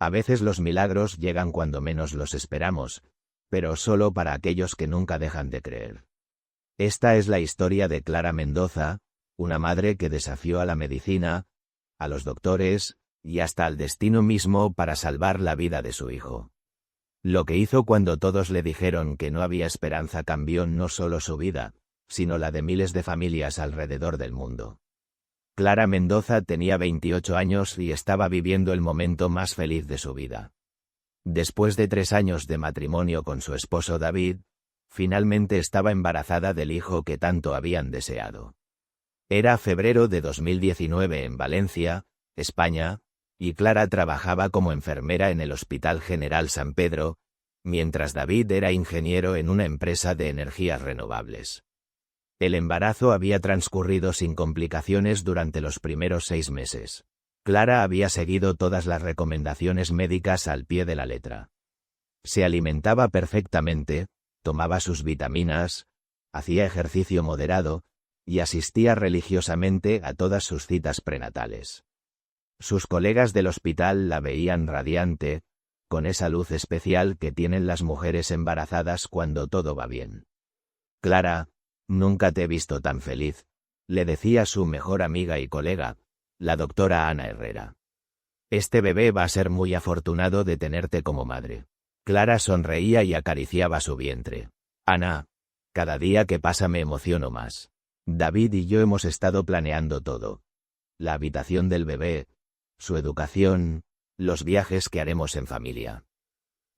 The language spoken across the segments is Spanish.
A veces los milagros llegan cuando menos los esperamos, pero solo para aquellos que nunca dejan de creer. Esta es la historia de Clara Mendoza, una madre que desafió a la medicina, a los doctores, y hasta al destino mismo para salvar la vida de su hijo. Lo que hizo cuando todos le dijeron que no había esperanza cambió no solo su vida, sino la de miles de familias alrededor del mundo. Clara Mendoza tenía 28 años y estaba viviendo el momento más feliz de su vida. Después de 3 años de matrimonio con su esposo David, finalmente estaba embarazada del hijo que tanto habían deseado. Era febrero de 2019 en Valencia, España, y Clara trabajaba como enfermera en el Hospital General San Pedro, mientras David era ingeniero en una empresa de energías renovables. El embarazo había transcurrido sin complicaciones durante los primeros 6 meses. Clara había seguido todas las recomendaciones médicas al pie de la letra. Se alimentaba perfectamente, tomaba sus vitaminas, hacía ejercicio moderado, y asistía religiosamente a todas sus citas prenatales. Sus colegas del hospital la veían radiante, con esa luz especial que tienen las mujeres embarazadas cuando todo va bien. Clara, nunca te he visto tan feliz, le decía su mejor amiga y colega, la doctora Ana Herrera. Este bebé va a ser muy afortunado de tenerte como madre. Clara sonreía y acariciaba su vientre. Ana, cada día que pasa me emociono más. David y yo hemos estado planeando todo. La habitación del bebé, su educación, los viajes que haremos en familia.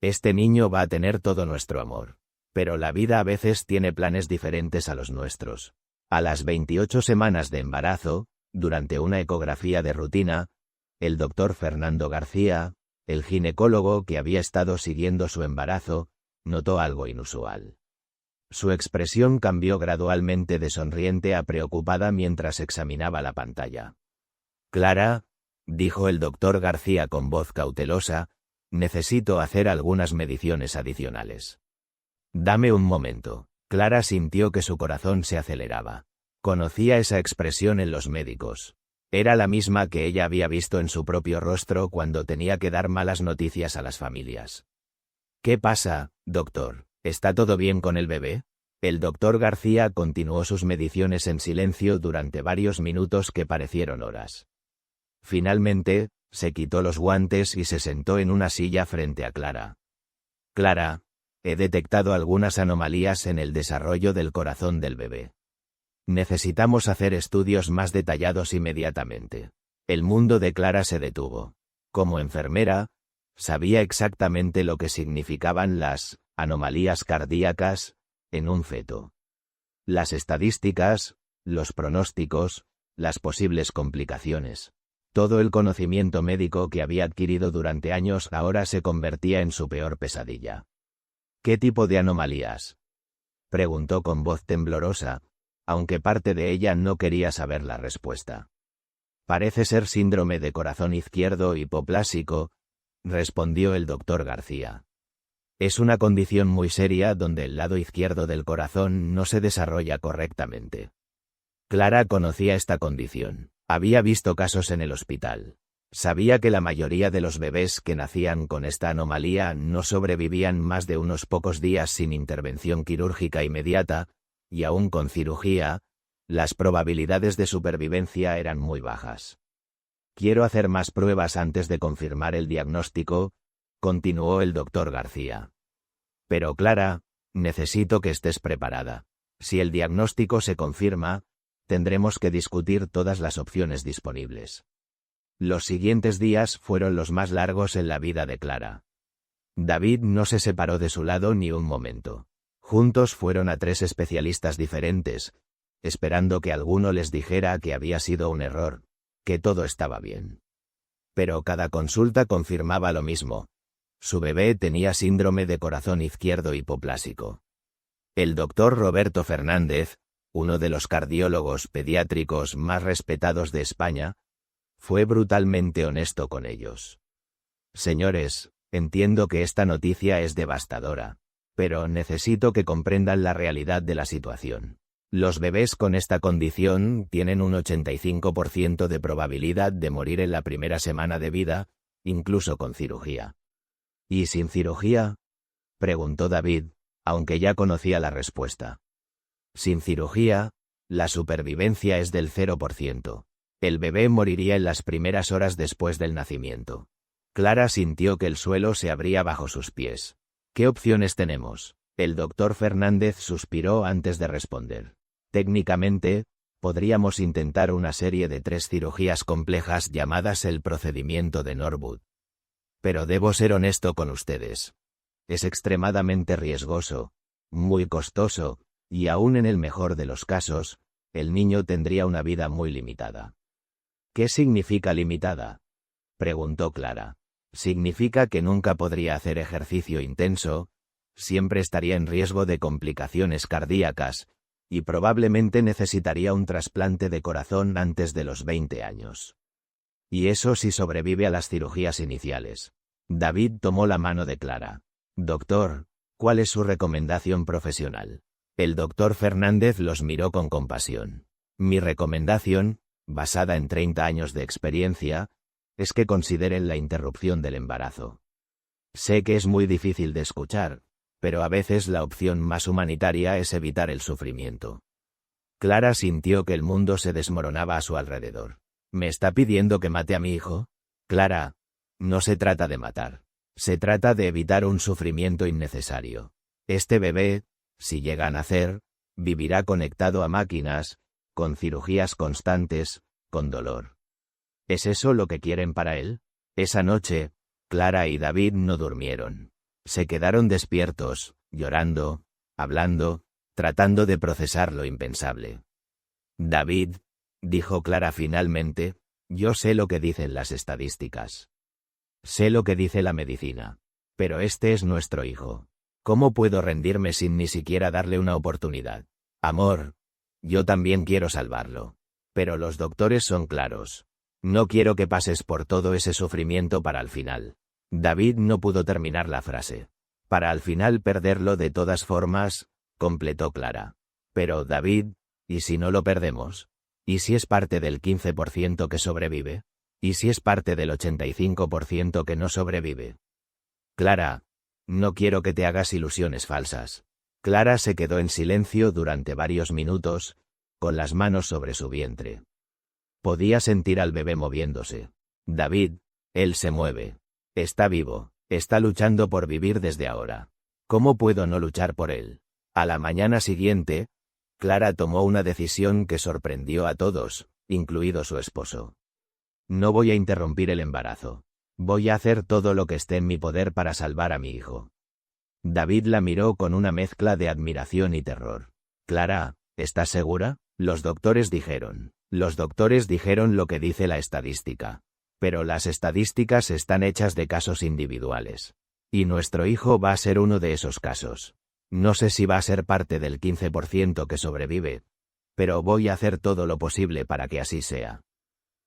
Este niño va a tener todo nuestro amor. Pero la vida a veces tiene planes diferentes a los nuestros. A las 28 semanas de embarazo, durante una ecografía de rutina, el doctor Fernando García, el ginecólogo que había estado siguiendo su embarazo, notó algo inusual. Su expresión cambió gradualmente de sonriente a preocupada mientras examinaba la pantalla. Clara, dijo el doctor García con voz cautelosa, necesito hacer algunas mediciones adicionales. Dame un momento. Clara sintió que su corazón se aceleraba. Conocía esa expresión en los médicos. Era la misma que ella había visto en su propio rostro cuando tenía que dar malas noticias a las familias. ¿Qué pasa, doctor? ¿Está todo bien con el bebé? El doctor García continuó sus mediciones en silencio durante varios minutos que parecieron horas. Finalmente, se quitó los guantes y se sentó en una silla frente a Clara. Clara, he detectado algunas anomalías en el desarrollo del corazón del bebé. Necesitamos hacer estudios más detallados inmediatamente. El mundo de Clara se detuvo. Como enfermera, sabía exactamente lo que significaban las anomalías cardíacas en un feto. Las estadísticas, los pronósticos, las posibles complicaciones. Todo el conocimiento médico que había adquirido durante años ahora se convertía en su peor pesadilla. ¿Qué tipo de anomalías?, preguntó con voz temblorosa, aunque parte de ella no quería saber la respuesta. Parece ser síndrome de corazón izquierdo hipoplásico, respondió el doctor García. Es una condición muy seria donde el lado izquierdo del corazón no se desarrolla correctamente. Clara conocía esta condición. Había visto casos en el hospital. Sabía que la mayoría de los bebés que nacían con esta anomalía no sobrevivían más de unos pocos días sin intervención quirúrgica inmediata, y aún con cirugía, las probabilidades de supervivencia eran muy bajas. Quiero hacer más pruebas antes de confirmar el diagnóstico, continuó el doctor García. Pero Clara, necesito que estés preparada. Si el diagnóstico se confirma, tendremos que discutir todas las opciones disponibles. Los siguientes días fueron los más largos en la vida de Clara. David no se separó de su lado ni un momento. Juntos fueron a 3 especialistas diferentes, esperando que alguno les dijera que había sido un error, que todo estaba bien. Pero cada consulta confirmaba lo mismo. Su bebé tenía síndrome de corazón izquierdo hipoplásico. El doctor Roberto Fernández, uno de los cardiólogos pediátricos más respetados de España, fue brutalmente honesto con ellos. Señores, entiendo que esta noticia es devastadora, pero necesito que comprendan la realidad de la situación. Los bebés con esta condición tienen un 85% de probabilidad de morir en la primera semana de vida, incluso con cirugía. ¿Y sin cirugía?, preguntó David, aunque ya conocía la respuesta. Sin cirugía, la supervivencia es del 0%. El bebé moriría en las primeras horas después del nacimiento. Clara sintió que el suelo se abría bajo sus pies. ¿Qué opciones tenemos? El doctor Fernández suspiró antes de responder. Técnicamente, podríamos intentar una serie de 3 cirugías complejas llamadas el procedimiento de Norwood. Pero debo ser honesto con ustedes. Es extremadamente riesgoso, muy costoso, y aún en el mejor de los casos, el niño tendría una vida muy limitada. ¿Qué significa limitada?, preguntó Clara. Significa que nunca podría hacer ejercicio intenso, siempre estaría en riesgo de complicaciones cardíacas, y probablemente necesitaría un trasplante de corazón antes de los 20 años. Y eso si sobrevive a las cirugías iniciales. David tomó la mano de Clara. Doctor, ¿cuál es su recomendación profesional? El doctor Fernández los miró con compasión. Mi recomendación, basada en 30 años de experiencia, es que consideren la interrupción del embarazo. Sé que es muy difícil de escuchar, pero a veces la opción más humanitaria es evitar el sufrimiento. Clara sintió que el mundo se desmoronaba a su alrededor. ¿Me está pidiendo que mate a mi hijo? Clara, no se trata de matar. Se trata de evitar un sufrimiento innecesario. Este bebé, si llega a nacer, vivirá conectado a máquinas, con cirugías constantes, con dolor. ¿Es eso lo que quieren para él? Esa noche, Clara y David no durmieron. Se quedaron despiertos, llorando, hablando, tratando de procesar lo impensable. David, dijo Clara finalmente, yo sé lo que dicen las estadísticas. Sé lo que dice la medicina. Pero este es nuestro hijo. ¿Cómo puedo rendirme sin ni siquiera darle una oportunidad? Amor, yo también quiero salvarlo. Pero los doctores son claros. No quiero que pases por todo ese sufrimiento para al final. David no pudo terminar la frase. Para al final perderlo de todas formas, completó Clara. Pero David, ¿y si no lo perdemos? ¿Y si es parte del 15% que sobrevive? ¿Y si es parte del 85% que no sobrevive? Clara, no quiero que te hagas ilusiones falsas. Clara se quedó en silencio durante varios minutos, con las manos sobre su vientre. Podía sentir al bebé moviéndose. David, él se mueve. Está vivo, está luchando por vivir desde ahora. ¿Cómo puedo no luchar por él? A la mañana siguiente, Clara tomó una decisión que sorprendió a todos, incluido su esposo. No voy a interrumpir el embarazo. Voy a hacer todo lo que esté en mi poder para salvar a mi hijo. David la miró con una mezcla de admiración y terror. Clara, ¿estás segura? Los doctores dijeron lo que dice la estadística. Pero las estadísticas están hechas de casos individuales. Y nuestro hijo va a ser uno de esos casos. No sé si va a ser parte del 15% que sobrevive, pero voy a hacer todo lo posible para que así sea.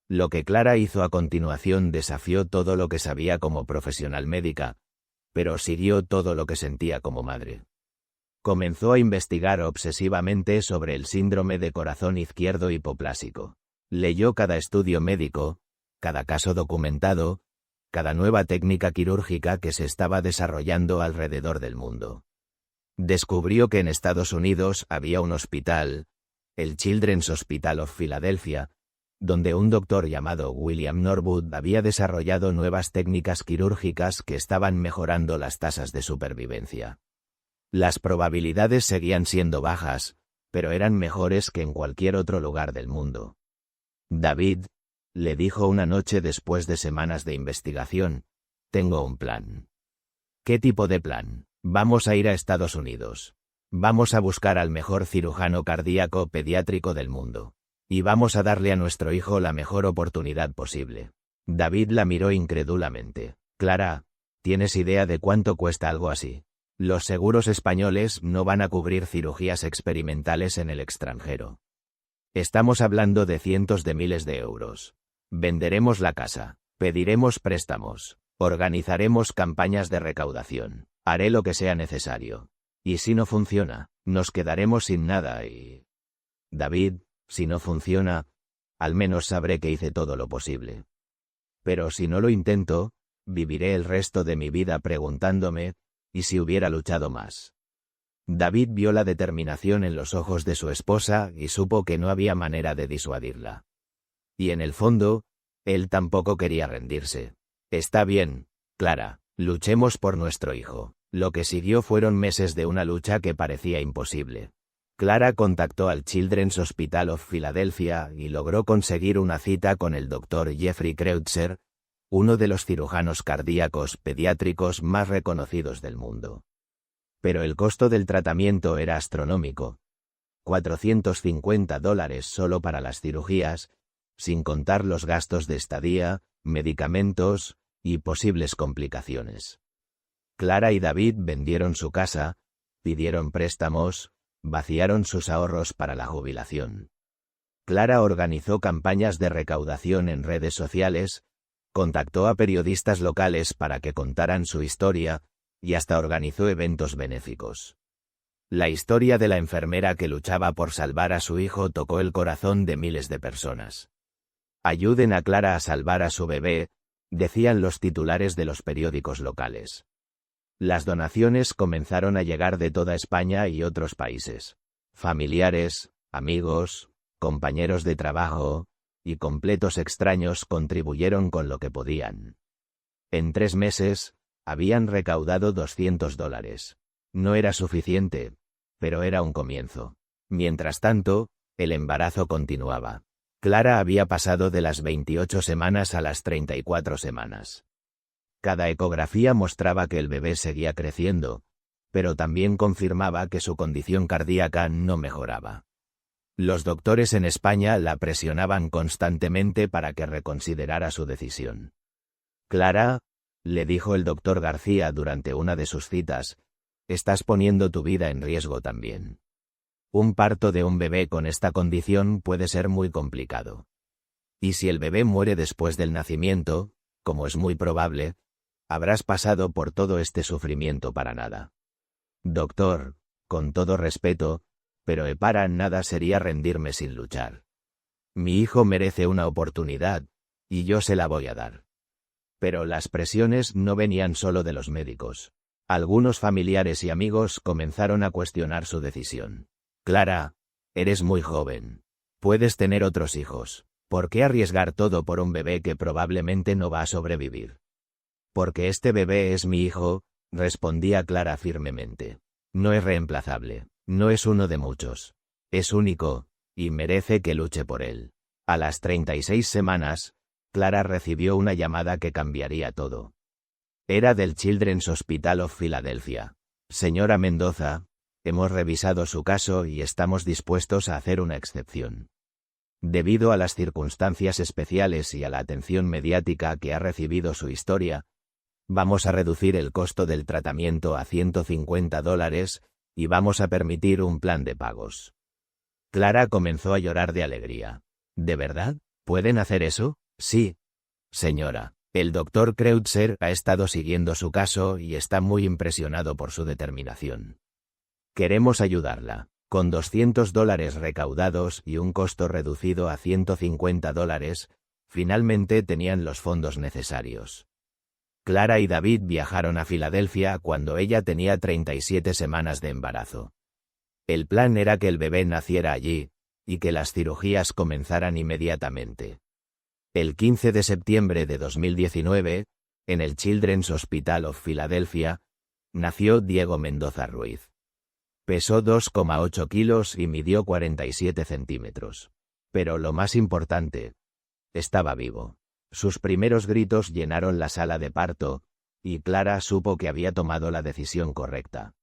Lo que Clara hizo a continuación desafió todo lo que sabía como profesional médica, pero siguió todo lo que sentía como madre. Comenzó a investigar obsesivamente sobre el síndrome de corazón izquierdo hipoplásico. Leyó cada estudio médico, cada caso documentado, cada nueva técnica quirúrgica que se estaba desarrollando alrededor del mundo. Descubrió que en Estados Unidos había un hospital, el Children's Hospital of Philadelphia, donde un doctor llamado William Norwood había desarrollado nuevas técnicas quirúrgicas que estaban mejorando las tasas de supervivencia. Las probabilidades seguían siendo bajas, pero eran mejores que en cualquier otro lugar del mundo. David, le dijo una noche después de semanas de investigación, tengo un plan. ¿Qué tipo de plan? Vamos a ir a Estados Unidos. Vamos a buscar al mejor cirujano cardíaco pediátrico del mundo. Y vamos a darle a nuestro hijo la mejor oportunidad posible. David la miró incrédulamente. Clara, ¿tienes idea de cuánto cuesta algo así? Los seguros españoles no van a cubrir cirugías experimentales en el extranjero. Estamos hablando de cientos de miles de euros. Venderemos la casa, pediremos préstamos, organizaremos campañas de recaudación, haré lo que sea necesario. Y si no funciona, nos quedaremos sin nada y... David, si no funciona, al menos sabré que hice todo lo posible. Pero si no lo intento, viviré el resto de mi vida preguntándome, ¿y si hubiera luchado más? David vio la determinación en los ojos de su esposa y supo que no había manera de disuadirla. Y en el fondo, él tampoco quería rendirse. Está bien, Clara, luchemos por nuestro hijo. Lo que siguió fueron meses de una lucha que parecía imposible. Clara contactó al Children's Hospital of Philadelphia y logró conseguir una cita con el Dr. Jeffrey Kreutzer, uno de los cirujanos cardíacos pediátricos más reconocidos del mundo. Pero el costo del tratamiento era astronómico. $450 solo para las cirugías, sin contar los gastos de estadía, medicamentos y posibles complicaciones. Clara y David vendieron su casa, pidieron préstamos, vaciaron sus ahorros para la jubilación. Clara organizó campañas de recaudación en redes sociales, contactó a periodistas locales para que contaran su historia, y hasta organizó eventos benéficos. La historia de la enfermera que luchaba por salvar a su hijo tocó el corazón de miles de personas. «Ayuden a Clara a salvar a su bebé», decían los titulares de los periódicos locales. Las donaciones comenzaron a llegar de toda España y otros países. Familiares, amigos, compañeros de trabajo y completos extraños contribuyeron con lo que podían. En 3 meses, habían recaudado $200. No era suficiente, pero era un comienzo. Mientras tanto, el embarazo continuaba. Clara había pasado de las 28 semanas a las 34 semanas. Cada ecografía mostraba que el bebé seguía creciendo, pero también confirmaba que su condición cardíaca no mejoraba. Los doctores en España la presionaban constantemente para que reconsiderara su decisión. «Clara», le dijo el doctor García durante una de sus citas, «estás poniendo tu vida en riesgo también. Un parto de un bebé con esta condición puede ser muy complicado. Y si el bebé muere después del nacimiento, como es muy probable, habrás pasado por todo este sufrimiento para nada. Doctor, con todo respeto, pero para nada sería rendirme sin luchar. Mi hijo merece una oportunidad, y yo se la voy a dar». Pero las presiones no venían solo de los médicos. Algunos familiares y amigos comenzaron a cuestionar su decisión. «Clara, eres muy joven. Puedes tener otros hijos. ¿Por qué arriesgar todo por un bebé que probablemente no va a sobrevivir?» «Porque este bebé es mi hijo», respondía Clara firmemente. «No es reemplazable, no es uno de muchos. Es único, y merece que luche por él». A las 36 semanas, Clara recibió una llamada que cambiaría todo. Era del Children's Hospital of Philadelphia. «Señora Mendoza, hemos revisado su caso y estamos dispuestos a hacer una excepción. Debido a las circunstancias especiales y a la atención mediática que ha recibido su historia, vamos a reducir el costo del tratamiento a $150 y vamos a permitir un plan de pagos». Clara comenzó a llorar de alegría. «¿De verdad? ¿Pueden hacer eso?» «Sí, señora. El doctor Kreutzer ha estado siguiendo su caso y está muy impresionado por su determinación. Queremos ayudarla. Con $200 recaudados y un costo reducido a $150, finalmente tenían los fondos necesarios». Clara y David viajaron a Filadelfia cuando ella tenía 37 semanas de embarazo. El plan era que el bebé naciera allí, y que las cirugías comenzaran inmediatamente. El 15 de septiembre de 2019, en el Children's Hospital of Philadelphia, nació Diego Mendoza Ruiz. Pesó 2,8 kilos y midió 47 centímetros. Pero lo más importante, estaba vivo. Sus primeros gritos llenaron la sala de parto, y Clara supo que había tomado la decisión correcta.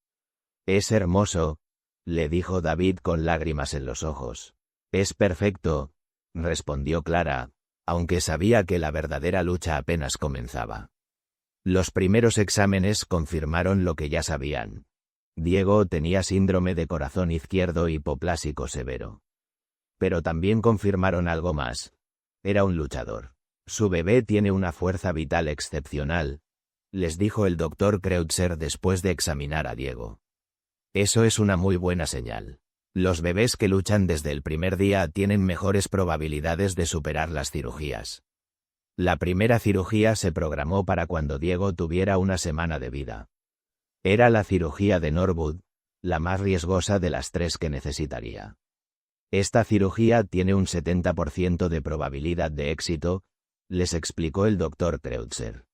«Es hermoso», le dijo David con lágrimas en los ojos. «Es perfecto», respondió Clara, aunque sabía que la verdadera lucha apenas comenzaba. Los primeros exámenes confirmaron lo que ya sabían. Diego tenía síndrome de corazón izquierdo hipoplásico severo. Pero también confirmaron algo más. Era un luchador. «Su bebé tiene una fuerza vital excepcional», les dijo el doctor Kreutzer después de examinar a Diego. «Eso es una muy buena señal. Los bebés que luchan desde el primer día tienen mejores probabilidades de superar las cirugías». La primera cirugía se programó para cuando Diego tuviera una semana de vida. Era la cirugía de Norwood, la más riesgosa de las 3 que necesitaría. Esta cirugía tiene un 70% de probabilidad de éxito, les explicó el Dr. Kreutzer.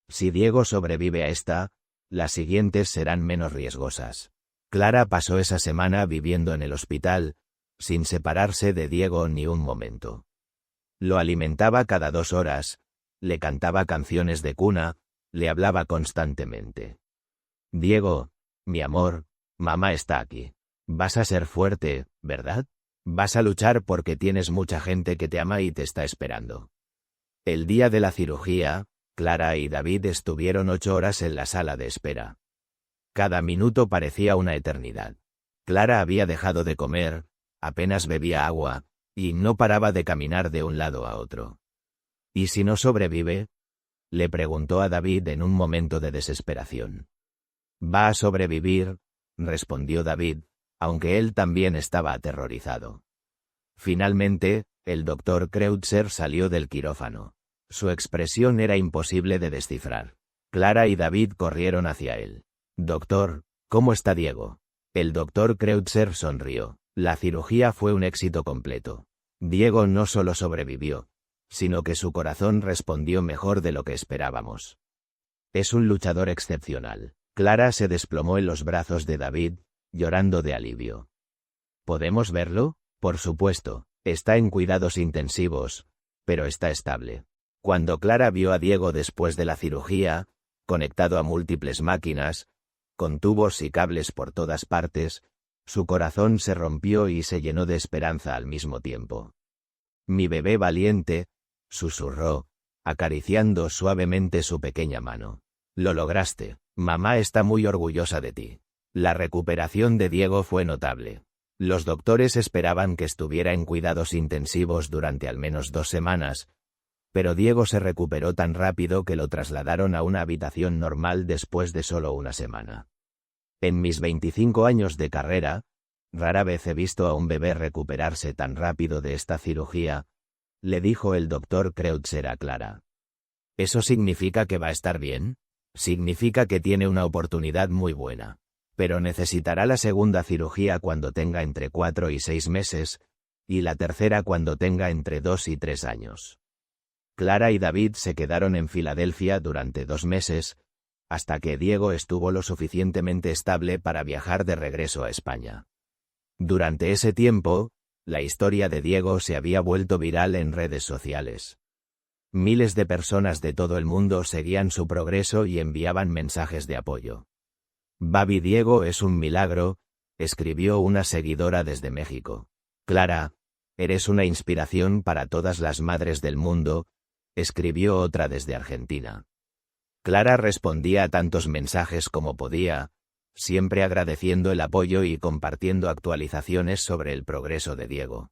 Si Diego sobrevive a esta, las siguientes serán menos riesgosas. Clara pasó esa semana viviendo en el hospital, sin separarse de Diego ni un momento. Lo alimentaba cada 2 horas, le cantaba canciones de cuna, le hablaba constantemente. Diego, mi amor, mamá está aquí. Vas a ser fuerte, ¿verdad? Vas a luchar porque tienes mucha gente que te ama y te está esperando. El día de la cirugía, Clara y David estuvieron 8 horas en la sala de espera. Cada minuto parecía una eternidad. Clara había dejado de comer, apenas bebía agua, y no paraba de caminar de un lado a otro. ¿Y si no sobrevive?, le preguntó a David en un momento de desesperación. Va a sobrevivir, respondió David, aunque él también estaba aterrorizado. Finalmente, el Dr. Kreutzer salió del quirófano. Su expresión era imposible de descifrar. Clara y David corrieron hacia él. Doctor, ¿cómo está Diego? El Dr. Kreutzer sonrió. La cirugía fue un éxito completo. Diego no solo sobrevivió, sino que su corazón respondió mejor de lo que esperábamos. Es un luchador excepcional. Clara se desplomó en los brazos de David, llorando de alivio. ¿Podemos verlo? Por supuesto, está en cuidados intensivos, pero está estable. Cuando Clara vio a Diego después de la cirugía, conectado a múltiples máquinas, con tubos y cables por todas partes, su corazón se rompió y se llenó de esperanza al mismo tiempo. Mi bebé valiente, susurró, acariciando suavemente su pequeña mano. Lo lograste, mamá está muy orgullosa de ti. La recuperación de Diego fue notable. Los doctores esperaban que estuviera en cuidados intensivos durante al menos 2 semanas, pero Diego se recuperó tan rápido que lo trasladaron a una habitación normal después de solo una semana. En mis 25 años de carrera, rara vez he visto a un bebé recuperarse tan rápido de esta cirugía, le dijo el Dr. Kreutzer a Clara. ¿Eso significa que va a estar bien? Significa que tiene una oportunidad muy buena. Pero necesitará la segunda cirugía cuando tenga entre 4 y 6 meses, y la tercera cuando tenga entre 2 y 3 años. Clara y David se quedaron en Filadelfia durante 2 meses, hasta que Diego estuvo lo suficientemente estable para viajar de regreso a España. Durante ese tiempo, la historia de Diego se había vuelto viral en redes sociales. Miles de personas de todo el mundo seguían su progreso y enviaban mensajes de apoyo. Baby Diego es un milagro, escribió una seguidora desde México. Clara, eres una inspiración para todas las madres del mundo, escribió otra desde Argentina. Clara respondía a tantos mensajes como podía, siempre agradeciendo el apoyo y compartiendo actualizaciones sobre el progreso de Diego.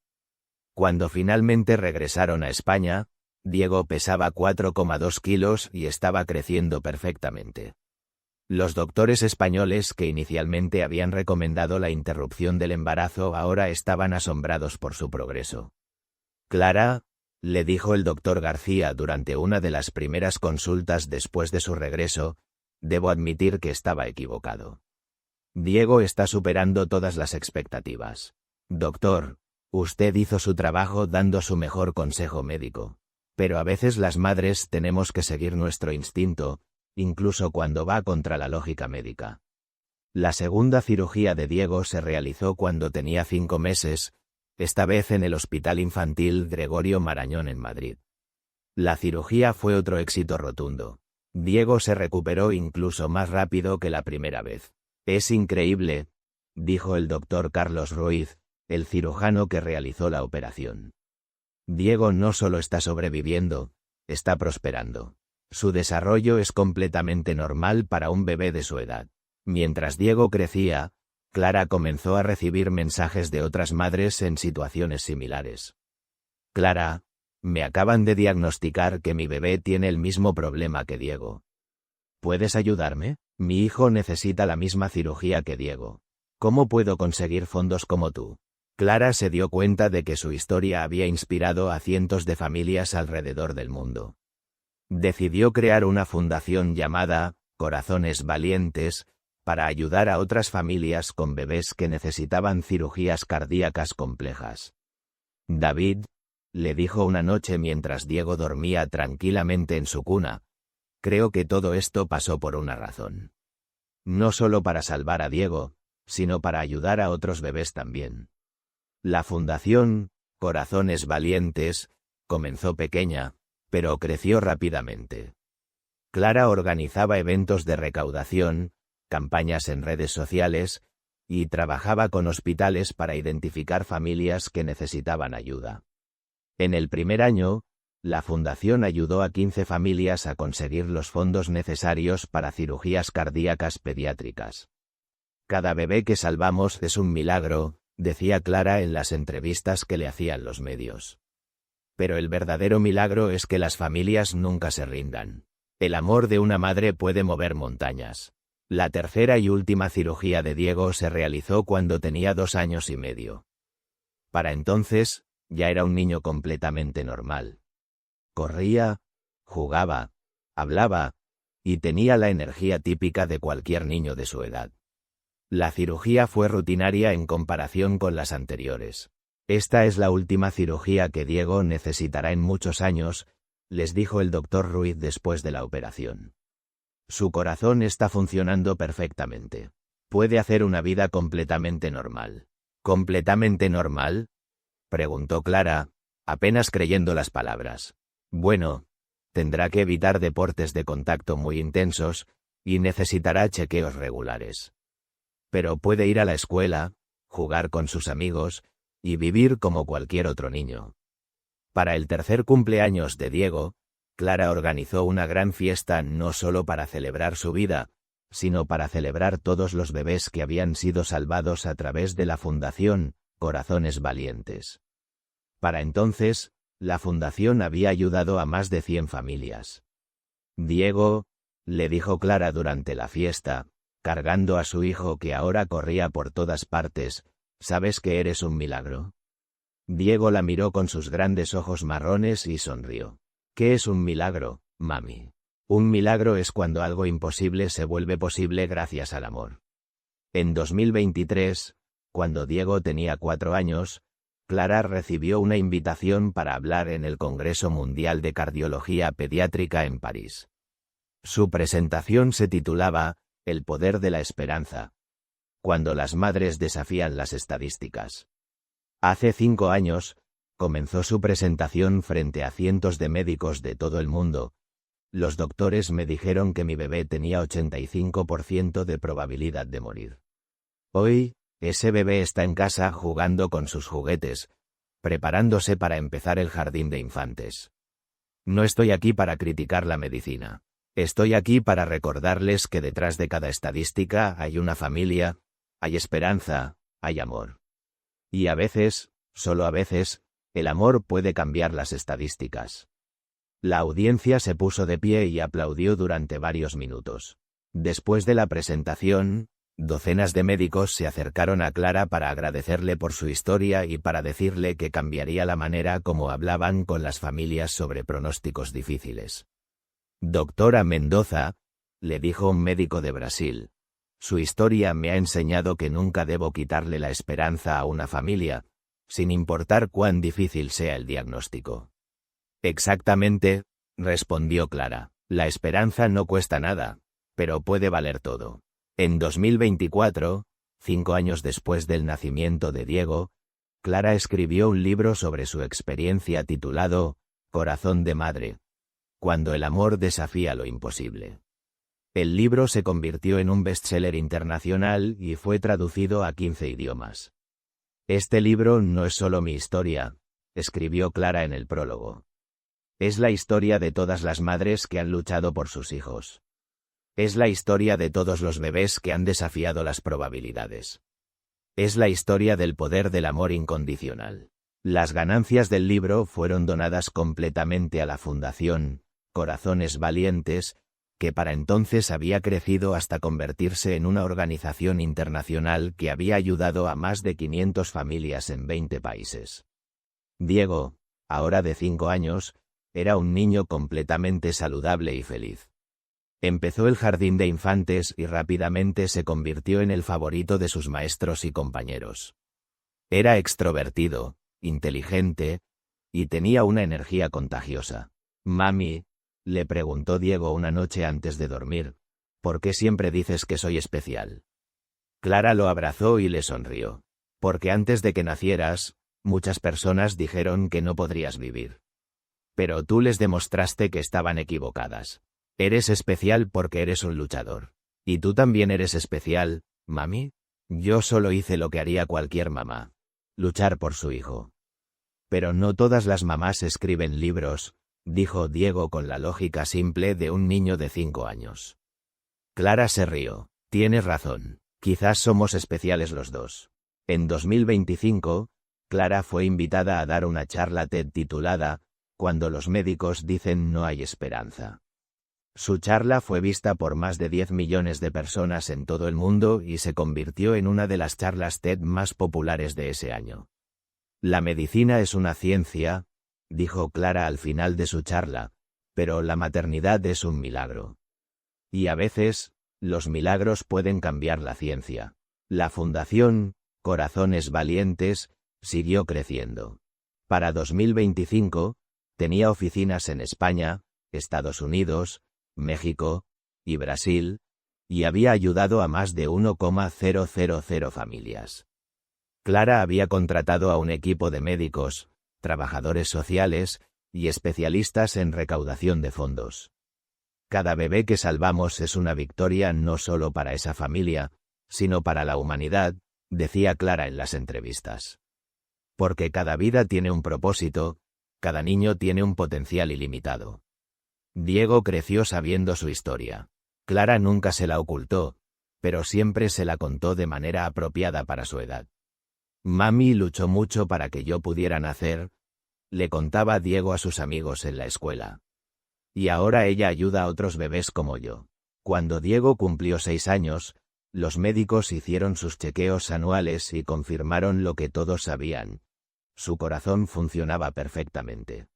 Cuando finalmente regresaron a España, Diego pesaba 4,2 kilos y estaba creciendo perfectamente. Los doctores españoles que inicialmente habían recomendado la interrupción del embarazo ahora estaban asombrados por su progreso. Clara, le dijo el doctor García durante una de las primeras consultas después de su regreso, debo admitir que estaba equivocado. Diego está superando todas las expectativas. Doctor, usted hizo su trabajo dando su mejor consejo médico. Pero a veces las madres tenemos que seguir nuestro instinto, incluso cuando va contra la lógica médica. La segunda cirugía de Diego se realizó cuando tenía 5 meses, esta vez en el Hospital Infantil Gregorio Marañón en Madrid. La cirugía fue otro éxito rotundo. Diego se recuperó incluso más rápido que la primera vez. Es increíble, dijo el doctor Carlos Ruiz, el cirujano que realizó la operación. Diego no solo está sobreviviendo, está prosperando. Su desarrollo es completamente normal para un bebé de su edad. Mientras Diego crecía, Clara comenzó a recibir mensajes de otras madres en situaciones similares. Clara, me acaban de diagnosticar que mi bebé tiene el mismo problema que Diego. ¿Puedes ayudarme? Mi hijo necesita la misma cirugía que Diego. ¿Cómo puedo conseguir fondos como tú? Clara se dio cuenta de que su historia había inspirado a cientos de familias alrededor del mundo. Decidió crear una fundación llamada Corazones Valientes, para ayudar a otras familias con bebés que necesitaban cirugías cardíacas complejas. David, le dijo una noche mientras Diego dormía tranquilamente en su cuna, creo que todo esto pasó por una razón. No solo para salvar a Diego, sino para ayudar a otros bebés también. La fundación, Corazones Valientes, comenzó pequeña, pero creció rápidamente. Clara organizaba eventos de recaudación, campañas en redes sociales, y trabajaba con hospitales para identificar familias que necesitaban ayuda. En el primer año, la fundación ayudó a 15 familias a conseguir los fondos necesarios para cirugías cardíacas pediátricas. Cada bebé que salvamos es un milagro, decía Clara en las entrevistas que le hacían los medios. Pero el verdadero milagro es que las familias nunca se rindan. El amor de una madre puede mover montañas. La tercera y última cirugía de Diego se realizó cuando tenía 2 años y medio. Para entonces, ya era un niño completamente normal. Corría, jugaba, hablaba, y tenía la energía típica de cualquier niño de su edad. La cirugía fue rutinaria en comparación con las anteriores. Esta es la última cirugía que Diego necesitará en muchos años, les dijo el doctor Ruiz después de la operación. Su corazón está funcionando perfectamente. Puede hacer una vida completamente normal. ¿Completamente normal?, preguntó Clara, apenas creyendo las palabras. Bueno, tendrá que evitar deportes de contacto muy intensos, y necesitará chequeos regulares. Pero puede ir a la escuela, jugar con sus amigos, y vivir como cualquier otro niño. Para el tercer cumpleaños de Diego, Clara organizó una gran fiesta no solo para celebrar su vida, sino para celebrar todos los bebés que habían sido salvados a través de la fundación Corazones Valientes. Para entonces, la fundación había ayudado a más de 100 familias. Diego, le dijo Clara durante la fiesta, cargando a su hijo que ahora corría por todas partes, ¿sabes que eres un milagro? Diego la miró con sus grandes ojos marrones y sonrió. ¿Qué es un milagro, mami? Un milagro es cuando algo imposible se vuelve posible gracias al amor. En 2023, cuando Diego tenía 4 años, Clara recibió una invitación para hablar en el Congreso Mundial de Cardiología Pediátrica en París. Su presentación se titulaba El poder de la esperanza. Cuando las madres desafían las estadísticas. Hace 5 años, comenzó su presentación frente a cientos de médicos de todo el mundo. Los doctores me dijeron que mi bebé tenía 85% de probabilidad de morir. Hoy, ese bebé está en casa jugando con sus juguetes, preparándose para empezar el jardín de infantes. No estoy aquí para criticar la medicina. Estoy aquí para recordarles que detrás de cada estadística hay una familia, hay esperanza, hay amor. Y a veces, solo a veces, el amor puede cambiar las estadísticas. La audiencia se puso de pie y aplaudió durante varios minutos. Después de la presentación, docenas de médicos se acercaron a Clara para agradecerle por su historia y para decirle que cambiaría la manera como hablaban con las familias sobre pronósticos difíciles. Doctora Mendoza, le dijo un médico de Brasil, su historia me ha enseñado que nunca debo quitarle la esperanza a una familia, sin importar cuán difícil sea el diagnóstico. Exactamente, respondió Clara, la esperanza no cuesta nada, pero puede valer todo. En 2024, 5 años después del nacimiento de Diego, Clara escribió un libro sobre su experiencia titulado Corazón de Madre, cuando el amor desafía lo imposible. El libro se convirtió en un bestseller internacional y fue traducido a 15 idiomas. Este libro no es solo mi historia, escribió Clara en el prólogo. Es la historia de todas las madres que han luchado por sus hijos. Es la historia de todos los bebés que han desafiado las probabilidades. Es la historia del poder del amor incondicional. Las ganancias del libro fueron donadas completamente a la Fundación Corazones Valientes, que para entonces había crecido hasta convertirse en una organización internacional que había ayudado a más de 500 familias en 20 países. Diego, ahora de 5 años, Era un niño completamente saludable y feliz. Empezó el jardín de infantes y rápidamente se convirtió en el favorito de sus maestros y compañeros. Era extrovertido, inteligente, y tenía una energía contagiosa. «Mami», le preguntó Diego una noche antes de dormir, «¿por qué siempre dices que soy especial?». Clara lo abrazó y le sonrió. «Porque antes de que nacieras, muchas personas dijeron que no podrías vivir. Pero tú les demostraste que estaban equivocadas. Eres especial porque eres un luchador. ¿Y tú también eres especial, mami?». «Yo solo hice lo que haría cualquier mamá. Luchar por su hijo». «Pero no todas las mamás escriben libros», dijo Diego con la lógica simple de un niño de 5 años. Clara se rió. «Tienes razón. Quizás somos especiales los dos». En 2025, Clara fue invitada a dar una charla TED titulada «Cuando los médicos dicen no hay esperanza». Su charla fue vista por más de 10 millones de personas en todo el mundo y se convirtió en una de las charlas TED más populares de ese año. «La medicina es una ciencia», dijo Clara al final de su charla, «pero la maternidad es un milagro. Y a veces, los milagros pueden cambiar la ciencia». La fundación Corazones Valientes siguió creciendo. Para 2025, tenía oficinas en España, Estados Unidos, México y Brasil, y había ayudado a más de 1,000 familias. Clara había contratado a un equipo de médicos, trabajadores sociales y especialistas en recaudación de fondos. «Cada bebé que salvamos es una victoria no solo para esa familia, sino para la humanidad», decía Clara en las entrevistas. «Porque cada vida tiene un propósito, cada niño tiene un potencial ilimitado». Diego creció sabiendo su historia. Clara nunca se la ocultó, pero siempre se la contó de manera apropiada para su edad. «Mami luchó mucho para que yo pudiera nacer», le contaba Diego a sus amigos en la escuela. «Y ahora ella ayuda a otros bebés como yo». Cuando Diego cumplió 6 años, los médicos hicieron sus chequeos anuales y confirmaron lo que todos sabían: su corazón funcionaba perfectamente.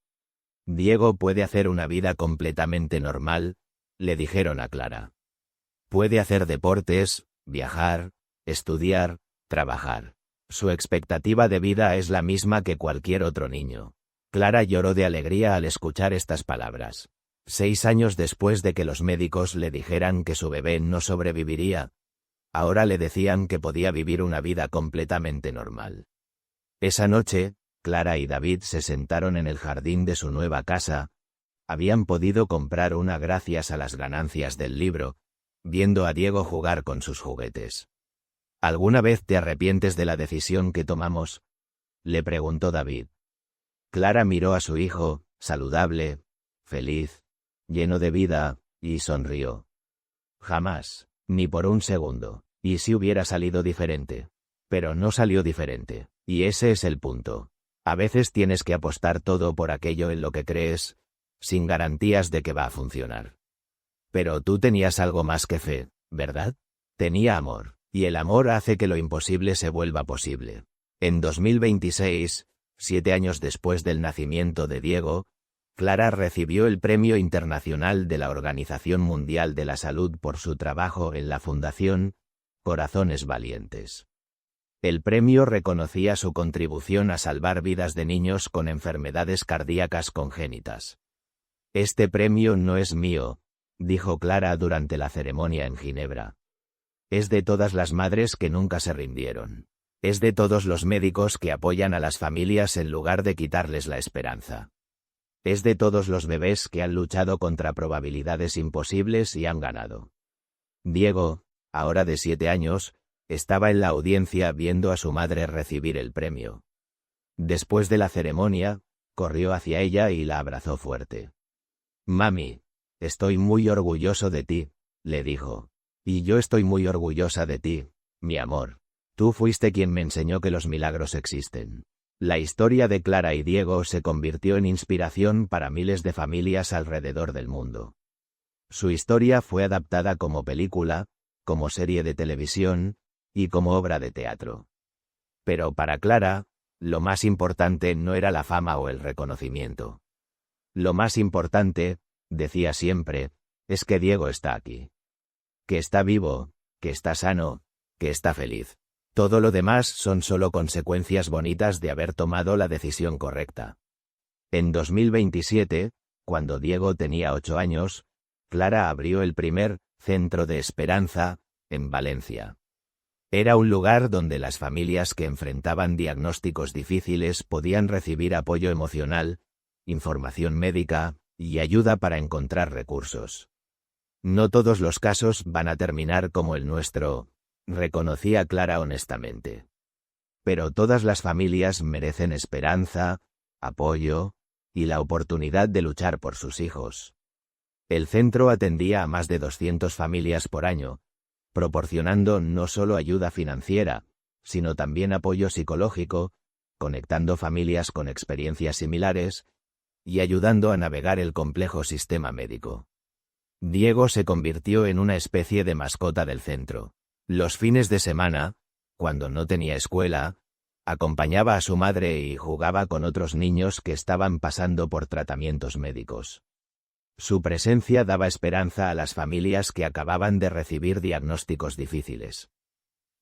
«Diego puede hacer una vida completamente normal», le dijeron a Clara. «Puede hacer deportes, viajar, estudiar, trabajar. Su expectativa de vida es la misma que cualquier otro niño». Clara lloró de alegría al escuchar estas palabras. 6 años después de que los médicos le dijeran que su bebé no sobreviviría, ahora le decían que podía vivir una vida completamente normal. Esa noche, Clara y David se sentaron en el jardín de su nueva casa. Habían podido comprar una gracias a las ganancias del libro, viendo a Diego jugar con sus juguetes. «¿Alguna vez te arrepientes de la decisión que tomamos?», le preguntó David. Clara miró a su hijo, saludable, feliz, lleno de vida, y sonrió. «Jamás, ni por un segundo. ¿Y si hubiera salido diferente?». Pero no salió diferente, y ese es el punto. A veces tienes que apostar todo por aquello en lo que crees, sin garantías de que va a funcionar. Pero tú tenías algo más que fe, ¿verdad? Tenía amor, y el amor hace que lo imposible se vuelva posible. En 2026, 7 años después del nacimiento de Diego, Clara recibió el Premio Internacional de la Organización Mundial de la Salud por su trabajo en la Fundación Corazones Valientes. El premio reconocía su contribución a salvar vidas de niños con enfermedades cardíacas congénitas. «Este premio no es mío», dijo Clara durante la ceremonia en Ginebra. «Es de todas las madres que nunca se rindieron. Es de todos los médicos que apoyan a las familias en lugar de quitarles la esperanza. Es de todos los bebés que han luchado contra probabilidades imposibles y han ganado». Diego, ahora de 7 años, estaba en la audiencia viendo a su madre recibir el premio. Después de la ceremonia, corrió hacia ella y la abrazó fuerte. «Mami, estoy muy orgulloso de ti», le dijo. «Y yo estoy muy orgullosa de ti, mi amor. Tú fuiste quien me enseñó que los milagros existen». La historia de Clara y Diego se convirtió en inspiración para miles de familias alrededor del mundo. Su historia fue adaptada como película, como serie de televisión, y como obra de teatro. Pero para Clara, lo más importante no era la fama o el reconocimiento. Lo más importante, decía siempre, es que Diego está aquí. Que está vivo, que está sano, que está feliz. Todo lo demás son solo consecuencias bonitas de haber tomado la decisión correcta. En 2027, cuando Diego tenía 8 años, Clara abrió el primer Centro de Esperanza, en Valencia. Era un lugar donde las familias que enfrentaban diagnósticos difíciles podían recibir apoyo emocional, información médica y ayuda para encontrar recursos. No todos los casos van a terminar como el nuestro, reconocía Clara honestamente. Pero todas las familias merecen esperanza, apoyo y la oportunidad de luchar por sus hijos. El centro atendía a más de 200 familias por año, proporcionando no solo ayuda financiera, sino también apoyo psicológico, conectando familias con experiencias similares y ayudando a navegar el complejo sistema médico. Diego se convirtió en una especie de mascota del centro. Los fines de semana, cuando no tenía escuela, acompañaba a su madre y jugaba con otros niños que estaban pasando por tratamientos médicos. Su presencia daba esperanza a las familias que acababan de recibir diagnósticos difíciles.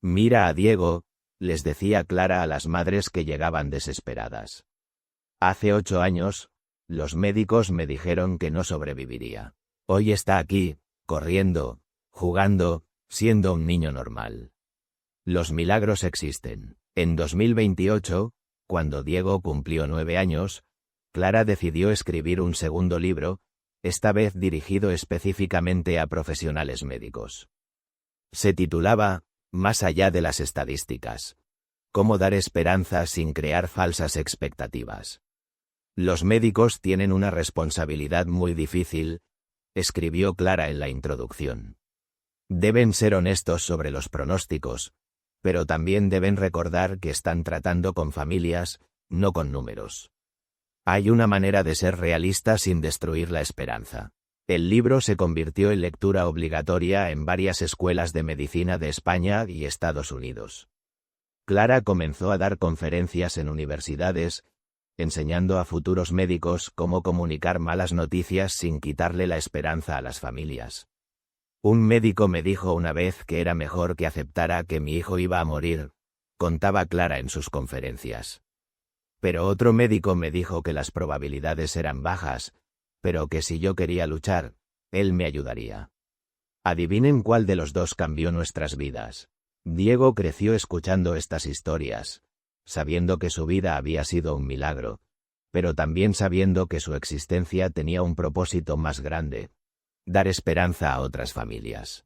«Mira a Diego», les decía Clara a las madres que llegaban desesperadas. «Hace 8 años, los médicos me dijeron que no sobreviviría. Hoy está aquí, corriendo, jugando, siendo un niño normal. Los milagros existen». En 2028, cuando Diego cumplió 9 años, Clara decidió escribir un segundo libro, esta vez dirigido específicamente a profesionales médicos. Se titulaba «Más allá de las estadísticas. Cómo dar esperanza sin crear falsas expectativas». Los médicos tienen una responsabilidad muy difícil, escribió Clara en la introducción. Deben ser honestos sobre los pronósticos, pero también deben recordar que están tratando con familias, no con números. Hay una manera de ser realista sin destruir la esperanza. El libro se convirtió en lectura obligatoria en varias escuelas de medicina de España y Estados Unidos. Clara comenzó a dar conferencias en universidades, enseñando a futuros médicos cómo comunicar malas noticias sin quitarle la esperanza a las familias. Un médico me dijo una vez que era mejor que aceptara que mi hijo iba a morir, contaba Clara en sus conferencias. Pero otro médico me dijo que las probabilidades eran bajas, pero que si yo quería luchar, él me ayudaría. Adivinen cuál de los dos cambió nuestras vidas. Diego creció escuchando estas historias, sabiendo que su vida había sido un milagro, pero también sabiendo que su existencia tenía un propósito más grande: dar esperanza a otras familias.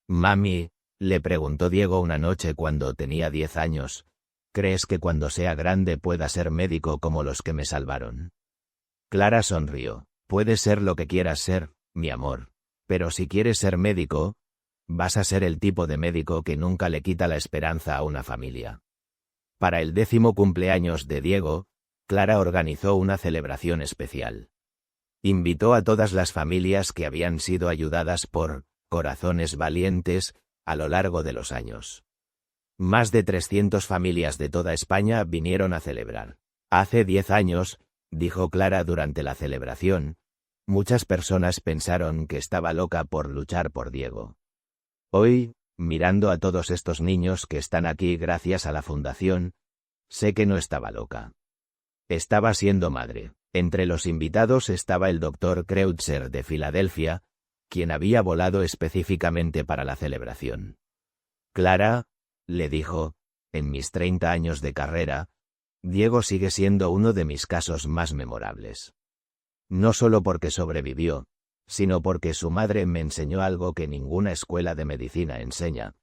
«Mami», le preguntó Diego una noche cuando tenía 10 años, «¿crees que cuando sea grande pueda ser médico como los que me salvaron?» Clara sonrió. «Puedes ser lo que quieras ser, mi amor, pero si quieres ser médico, vas a ser el tipo de médico que nunca le quita la esperanza a una familia». Para el 10º cumpleaños de Diego, Clara organizó una celebración especial. Invitó a todas las familias que habían sido ayudadas por Corazones Valientes a lo largo de los años. Más de 300 familias de toda España vinieron a celebrar. «Hace 10 años», dijo Clara durante la celebración, «muchas personas pensaron que estaba loca por luchar por Diego. Hoy, mirando a todos estos niños que están aquí gracias a la fundación, sé que no estaba loca. Estaba siendo madre». Entre los invitados estaba el Dr. Kreutzer de Filadelfia, quien había volado específicamente para la celebración. «Clara», le dijo, «en mis 30 años de carrera, Diego sigue siendo uno de mis casos más memorables. No solo porque sobrevivió, sino porque su madre me enseñó algo que ninguna escuela de medicina enseña,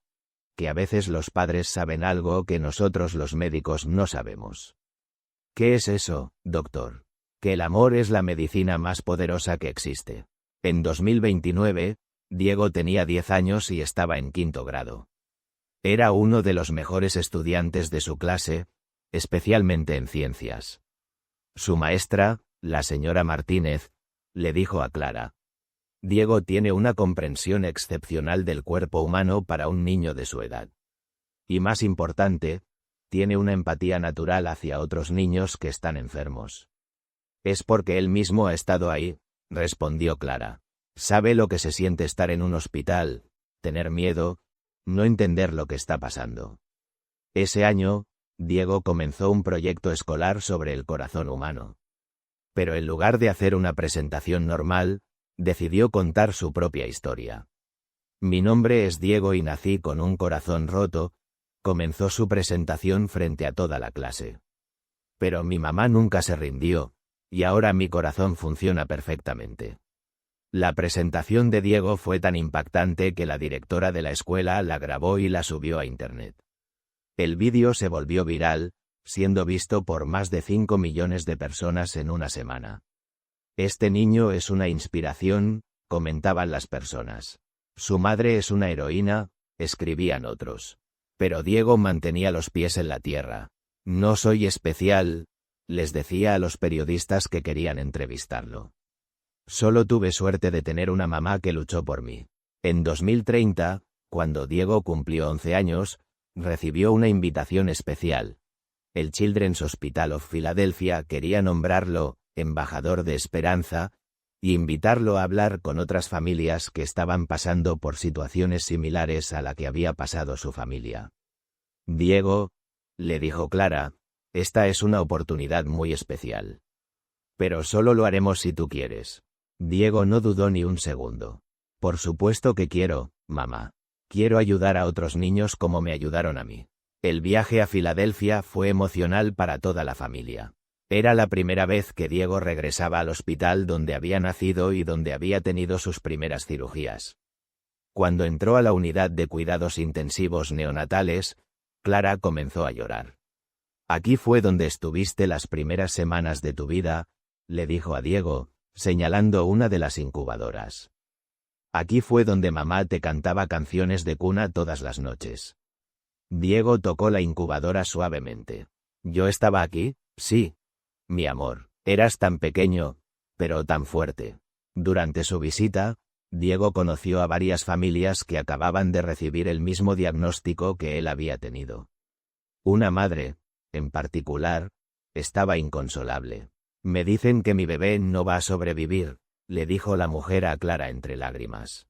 que a veces los padres saben algo que nosotros los médicos no sabemos». «¿Qué es eso, doctor?» «Que el amor es la medicina más poderosa que existe». En 2029, Diego tenía 10 años y estaba en 5º grado. Era uno de los mejores estudiantes de su clase, especialmente en ciencias. Su maestra, la señora Martínez, le dijo a Clara: «Diego tiene una comprensión excepcional del cuerpo humano para un niño de su edad. Y más importante, tiene una empatía natural hacia otros niños que están enfermos. Es porque él mismo ha estado ahí, respondió Clara. Sabe lo que se siente estar en un hospital, tener miedo, no entender lo que está pasando. Ese año, Diego comenzó un proyecto escolar sobre el corazón humano. Pero en lugar de hacer una presentación normal, decidió contar su propia historia. Mi nombre es Diego y nací con un corazón roto, comenzó su presentación frente a toda la clase. Pero mi mamá nunca se rindió, y ahora mi corazón funciona perfectamente. La presentación de Diego fue tan impactante que la directora de la escuela la grabó y la subió a internet. El vídeo se volvió viral, siendo visto por más de 5 millones de personas en una semana. Este niño es una inspiración, comentaban las personas. Su madre es una heroína, escribían otros. Pero Diego mantenía los pies en la tierra. No soy especial, les decía a los periodistas que querían entrevistarlo. Solo tuve suerte de tener una mamá que luchó por mí. En 2030, cuando Diego cumplió 11 años, recibió una invitación especial. El Children's Hospital of Philadelphia quería nombrarlo embajador de esperanza y invitarlo a hablar con otras familias que estaban pasando por situaciones similares a la que había pasado su familia. Diego, le dijo Clara, esta es una oportunidad muy especial. Pero solo lo haremos si tú quieres. Diego no dudó ni un segundo. Por supuesto que quiero, mamá. Quiero ayudar a otros niños como me ayudaron a mí. El viaje a Filadelfia fue emocional para toda la familia. Era la primera vez que Diego regresaba al hospital donde había nacido y donde había tenido sus primeras cirugías. Cuando entró a la unidad de cuidados intensivos neonatales, Clara comenzó a llorar. Aquí fue donde estuviste las primeras semanas de tu vida, le dijo a Diego, señalando una de las incubadoras. Aquí fue donde mamá te cantaba canciones de cuna todas las noches. Diego tocó la incubadora suavemente. ¿Yo estaba aquí? Sí. Mi amor, eras tan pequeño, pero tan fuerte. Durante su visita, Diego conoció a varias familias que acababan de recibir el mismo diagnóstico que él había tenido. Una madre, en particular, estaba inconsolable. Me dicen que mi bebé no va a sobrevivir, le dijo la mujer a Clara entre lágrimas.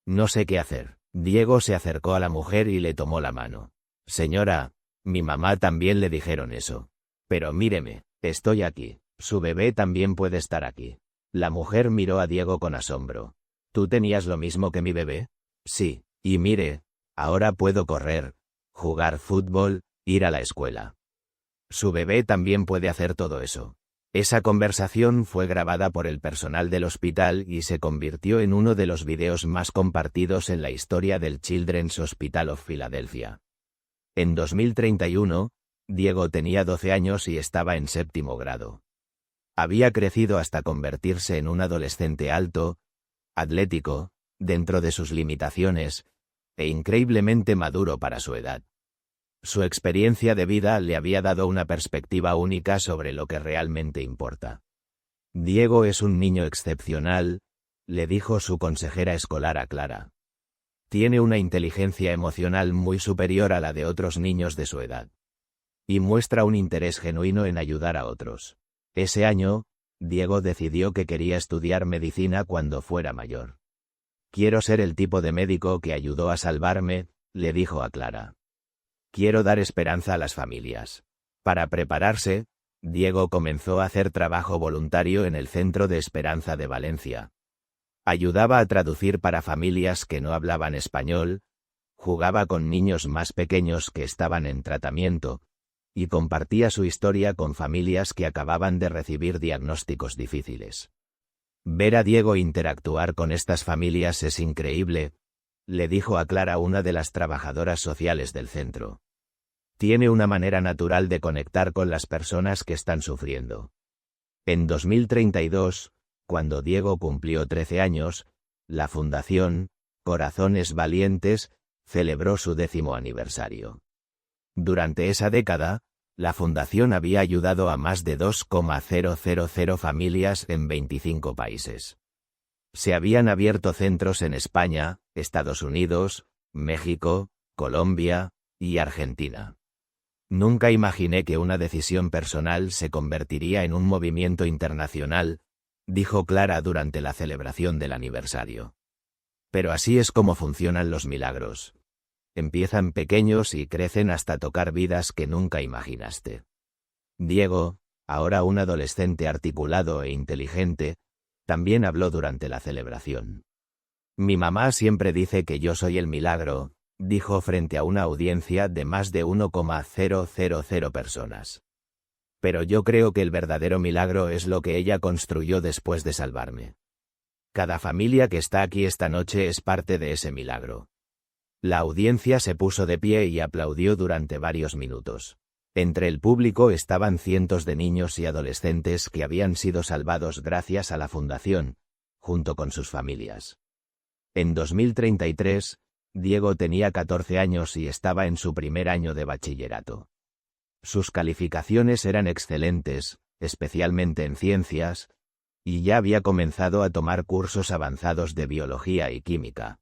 No sé qué hacer. Diego se acercó a la mujer y le tomó la mano. Señora, mi mamá también le dijeron eso. Pero míreme, estoy aquí. Su bebé también puede estar aquí. La mujer miró a Diego con asombro. ¿Tú tenías lo mismo que mi bebé? Sí, y mire, ahora puedo correr, jugar fútbol, ir a la escuela. Su bebé también puede hacer todo eso. Esa conversación fue grabada por el personal del hospital y se convirtió en uno de los videos más compartidos en la historia del Children's Hospital of Philadelphia. En 2031, Diego tenía 12 años y estaba en 7º grado. Había crecido hasta convertirse en un adolescente alto, atlético, dentro de sus limitaciones, e increíblemente maduro para su edad. Su experiencia de vida le había dado una perspectiva única sobre lo que realmente importa. Diego es un niño excepcional, le dijo su consejera escolar a Clara. Tiene una inteligencia emocional muy superior a la de otros niños de su edad. Y muestra un interés genuino en ayudar a otros. Ese año, Diego decidió que quería estudiar medicina cuando fuera mayor. Quiero ser el tipo de médico que ayudó a salvarme, le dijo a Clara. Quiero dar esperanza a las familias. Para prepararse, Diego comenzó a hacer trabajo voluntario en el Centro de Esperanza de Valencia. Ayudaba a traducir para familias que no hablaban español, jugaba con niños más pequeños que estaban en tratamiento, y compartía su historia con familias que acababan de recibir diagnósticos difíciles. Ver a Diego interactuar con estas familias es increíble, le dijo a Clara una de las trabajadoras sociales del centro. Tiene una manera natural de conectar con las personas que están sufriendo. En 2032, cuando Diego cumplió 13 años, la Fundación Corazones Valientes celebró su 10º aniversario. Durante esa década, la fundación había ayudado a más de 2,000 familias en 25 países. Se habían abierto centros en España, Estados Unidos, México, Colombia y Argentina. Nunca imaginé que una decisión personal se convertiría en un movimiento internacional, dijo Clara durante la celebración del aniversario. Pero así es como funcionan los milagros. Empiezan pequeños y crecen hasta tocar vidas que nunca imaginaste. Diego, ahora un adolescente articulado e inteligente, también habló durante la celebración. Mi mamá siempre dice que yo soy el milagro, dijo frente a una audiencia de más de 1,000 personas. Pero yo creo que el verdadero milagro es lo que ella construyó después de salvarme. Cada familia que está aquí esta noche es parte de ese milagro. La audiencia se puso de pie y aplaudió durante varios minutos. Entre el público estaban cientos de niños y adolescentes que habían sido salvados gracias a la fundación, junto con sus familias. En 2033, Diego tenía 14 años y estaba en su primer año de bachillerato. Sus calificaciones eran excelentes, especialmente en ciencias, y ya había comenzado a tomar cursos avanzados de biología y química.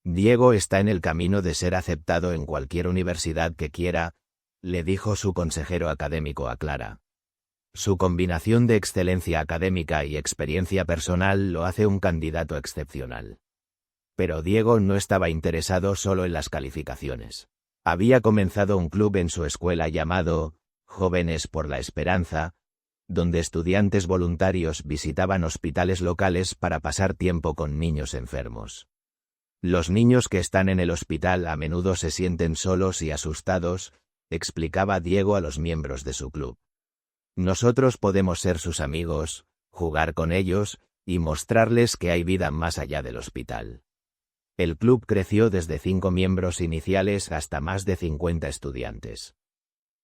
Diego está en el camino de ser aceptado en cualquier universidad que quiera, le dijo su consejero académico a Clara. Su combinación de excelencia académica y experiencia personal lo hace un candidato excepcional. Pero Diego no estaba interesado solo en las calificaciones. Había comenzado un club en su escuela llamado Jóvenes por la Esperanza, donde estudiantes voluntarios visitaban hospitales locales para pasar tiempo con niños enfermos. Los niños que están en el hospital a menudo se sienten solos y asustados, explicaba Diego a los miembros de su club. Nosotros podemos ser sus amigos, jugar con ellos, y mostrarles que hay vida más allá del hospital. El club creció desde 5 miembros iniciales hasta más de 50 estudiantes.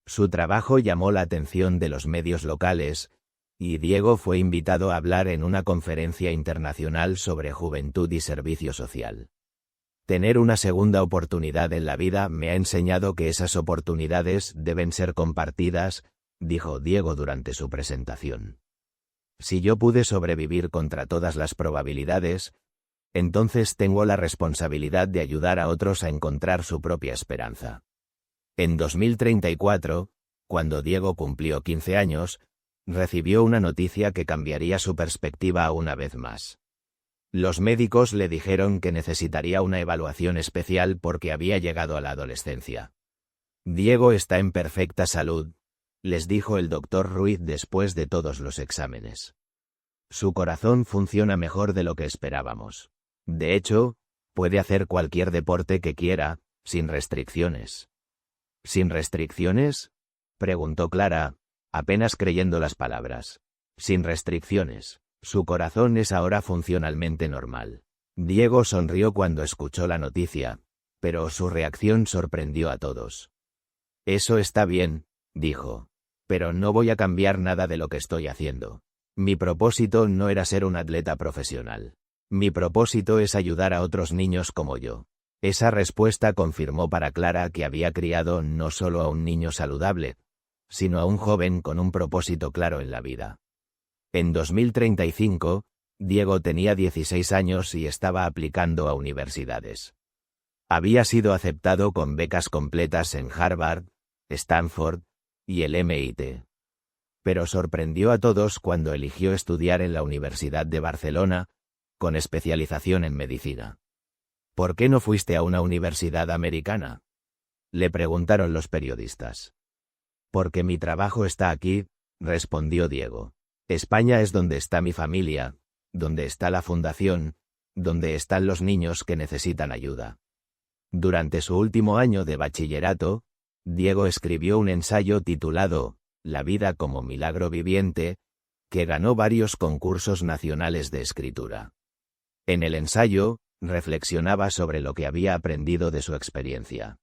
Su trabajo llamó la atención de los medios locales, y Diego fue invitado a hablar en una conferencia internacional sobre juventud y servicio social. Tener una segunda oportunidad en la vida me ha enseñado que esas oportunidades deben ser compartidas, dijo Diego durante su presentación. Si yo pude sobrevivir contra todas las probabilidades, entonces tengo la responsabilidad de ayudar a otros a encontrar su propia esperanza. En 2034, cuando Diego cumplió 15 años, recibió una noticia que cambiaría su perspectiva una vez más. Los médicos le dijeron que necesitaría una evaluación especial porque había llegado a la adolescencia. Diego está en perfecta salud, les dijo el doctor Ruiz después de todos los exámenes. Su corazón funciona mejor de lo que esperábamos. De hecho, puede hacer cualquier deporte que quiera, sin restricciones. ¿Sin restricciones?, preguntó Clara, apenas creyendo las palabras. Sin restricciones. Su corazón es ahora funcionalmente normal. Diego sonrió cuando escuchó la noticia, pero su reacción sorprendió a todos. Eso está bien, dijo, pero no voy a cambiar nada de lo que estoy haciendo. Mi propósito no era ser un atleta profesional. Mi propósito es ayudar a otros niños como yo. Esa respuesta confirmó para Clara que había criado no solo a un niño saludable, sino a un joven con un propósito claro en la vida. En 2035, Diego tenía 16 años y estaba aplicando a universidades. Había sido aceptado con becas completas en Harvard, Stanford y el MIT. Pero sorprendió a todos cuando eligió estudiar en la Universidad de Barcelona, con especialización en medicina. ¿Por qué no fuiste a una universidad americana?, le preguntaron los periodistas. Porque mi trabajo está aquí, respondió Diego. España es donde está mi familia, donde está la fundación, donde están los niños que necesitan ayuda. Durante su último año de bachillerato, Diego escribió un ensayo titulado La vida como milagro viviente, que ganó varios concursos nacionales de escritura. En el ensayo, reflexionaba sobre lo que había aprendido de su experiencia.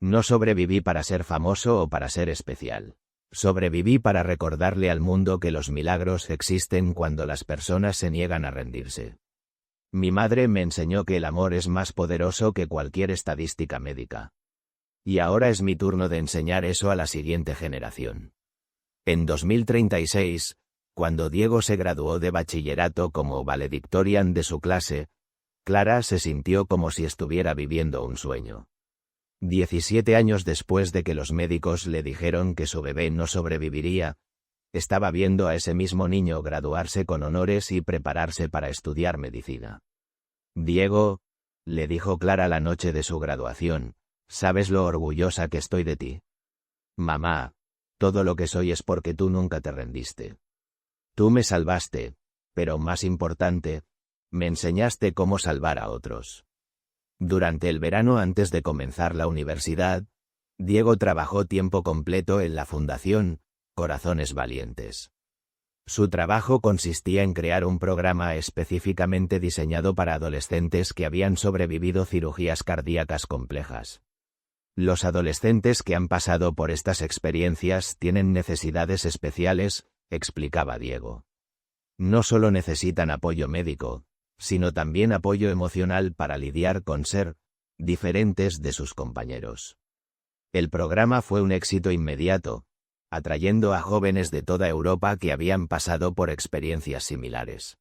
No sobreviví para ser famoso o para ser especial. Sobreviví para recordarle al mundo que los milagros existen cuando las personas se niegan a rendirse. Mi madre me enseñó que el amor es más poderoso que cualquier estadística médica. Y ahora es mi turno de enseñar eso a la siguiente generación. En 2036, cuando Diego se graduó de bachillerato como valedictorian de su clase, Clara se sintió como si estuviera viviendo un sueño. 17 años después de que los médicos le dijeron que su bebé no sobreviviría, estaba viendo a ese mismo niño graduarse con honores y prepararse para estudiar medicina. Diego, le dijo Clara la noche de su graduación, ¿sabes lo orgullosa que estoy de ti? Mamá, todo lo que soy es porque tú nunca te rendiste. Tú me salvaste, pero más importante, me enseñaste cómo salvar a otros. Durante el verano antes de comenzar la universidad, Diego trabajó tiempo completo en la Fundación Corazones Valientes. Su trabajo consistía en crear un programa específicamente diseñado para adolescentes que habían sobrevivido cirugías cardíacas complejas. Los adolescentes que han pasado por estas experiencias tienen necesidades especiales, explicaba Diego. No solo necesitan apoyo médico, sino también apoyo emocional para lidiar con ser diferentes de sus compañeros. El programa fue un éxito inmediato, atrayendo a jóvenes de toda Europa que habían pasado por experiencias similares.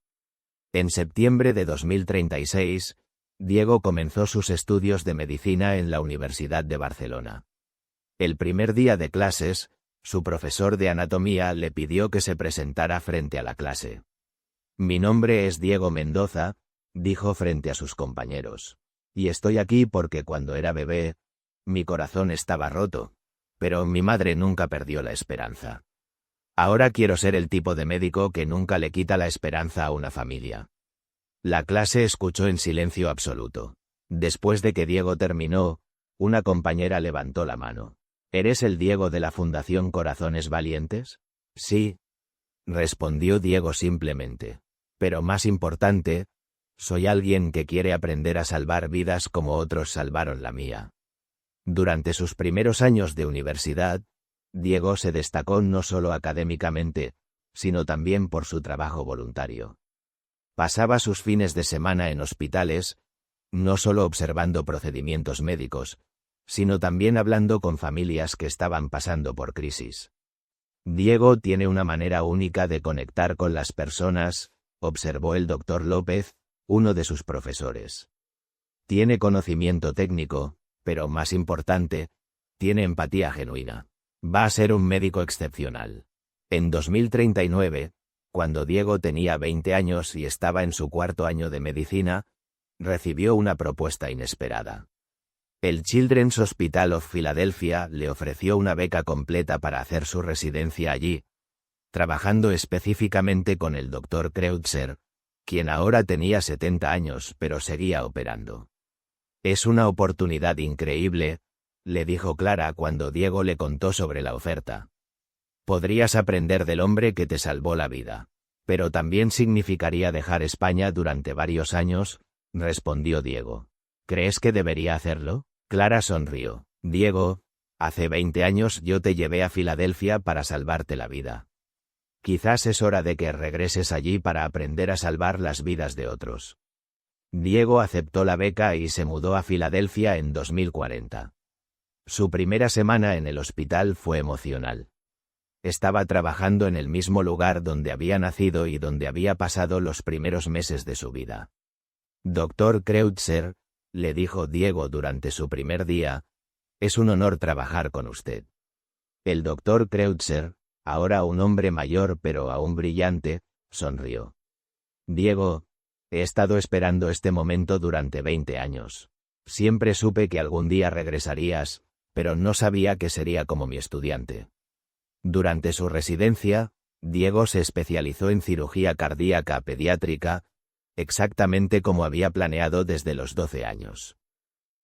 En septiembre de 2036, Diego comenzó sus estudios de medicina en la Universidad de Barcelona. El primer día de clases, su profesor de anatomía le pidió que se presentara frente a la clase. Mi nombre es Diego Mendoza, dijo frente a sus compañeros. Y estoy aquí porque cuando era bebé, mi corazón estaba roto, pero mi madre nunca perdió la esperanza. Ahora quiero ser el tipo de médico que nunca le quita la esperanza a una familia. La clase escuchó en silencio absoluto. Después de que Diego terminó, una compañera levantó la mano. ¿Eres el Diego de la Fundación Corazones Valientes? Sí, respondió Diego simplemente. Pero más importante, soy alguien que quiere aprender a salvar vidas como otros salvaron la mía. Durante sus primeros años de universidad, Diego se destacó no solo académicamente, sino también por su trabajo voluntario. Pasaba sus fines de semana en hospitales, no solo observando procedimientos médicos, sino también hablando con familias que estaban pasando por crisis. Diego tiene una manera única de conectar con las personas, observó el doctor López, uno de sus profesores. Tiene conocimiento técnico, pero más importante, tiene empatía genuina. Va a ser un médico excepcional. En 2039, cuando Diego tenía 20 años y estaba en su cuarto año de medicina, recibió una propuesta inesperada. El Children's Hospital of Philadelphia le ofreció una beca completa para hacer su residencia allí, trabajando específicamente con el Dr. Kreutzer, quien ahora tenía 70 años pero seguía operando. Es una oportunidad increíble, le dijo Clara cuando Diego le contó sobre la oferta. Podrías aprender del hombre que te salvó la vida. Pero también significaría dejar España durante varios años, respondió Diego. ¿Crees que debería hacerlo? Clara sonrió. Diego, hace 20 años yo te llevé a Filadelfia para salvarte la vida. Quizás es hora de que regreses allí para aprender a salvar las vidas de otros. Diego aceptó la beca y se mudó a Filadelfia en 2040. Su primera semana en el hospital fue emocional. Estaba trabajando en el mismo lugar donde había nacido y donde había pasado los primeros meses de su vida. Dr. Kreutzer, le dijo Diego durante su primer día, es un honor trabajar con usted. El Dr. Kreutzer, ahora un hombre mayor pero aún brillante, sonrió. Diego, he estado esperando este momento durante 20 años. Siempre supe que algún día regresarías, pero no sabía que sería como mi estudiante. Durante su residencia, Diego se especializó en cirugía cardíaca pediátrica, exactamente como había planeado desde los 12 años.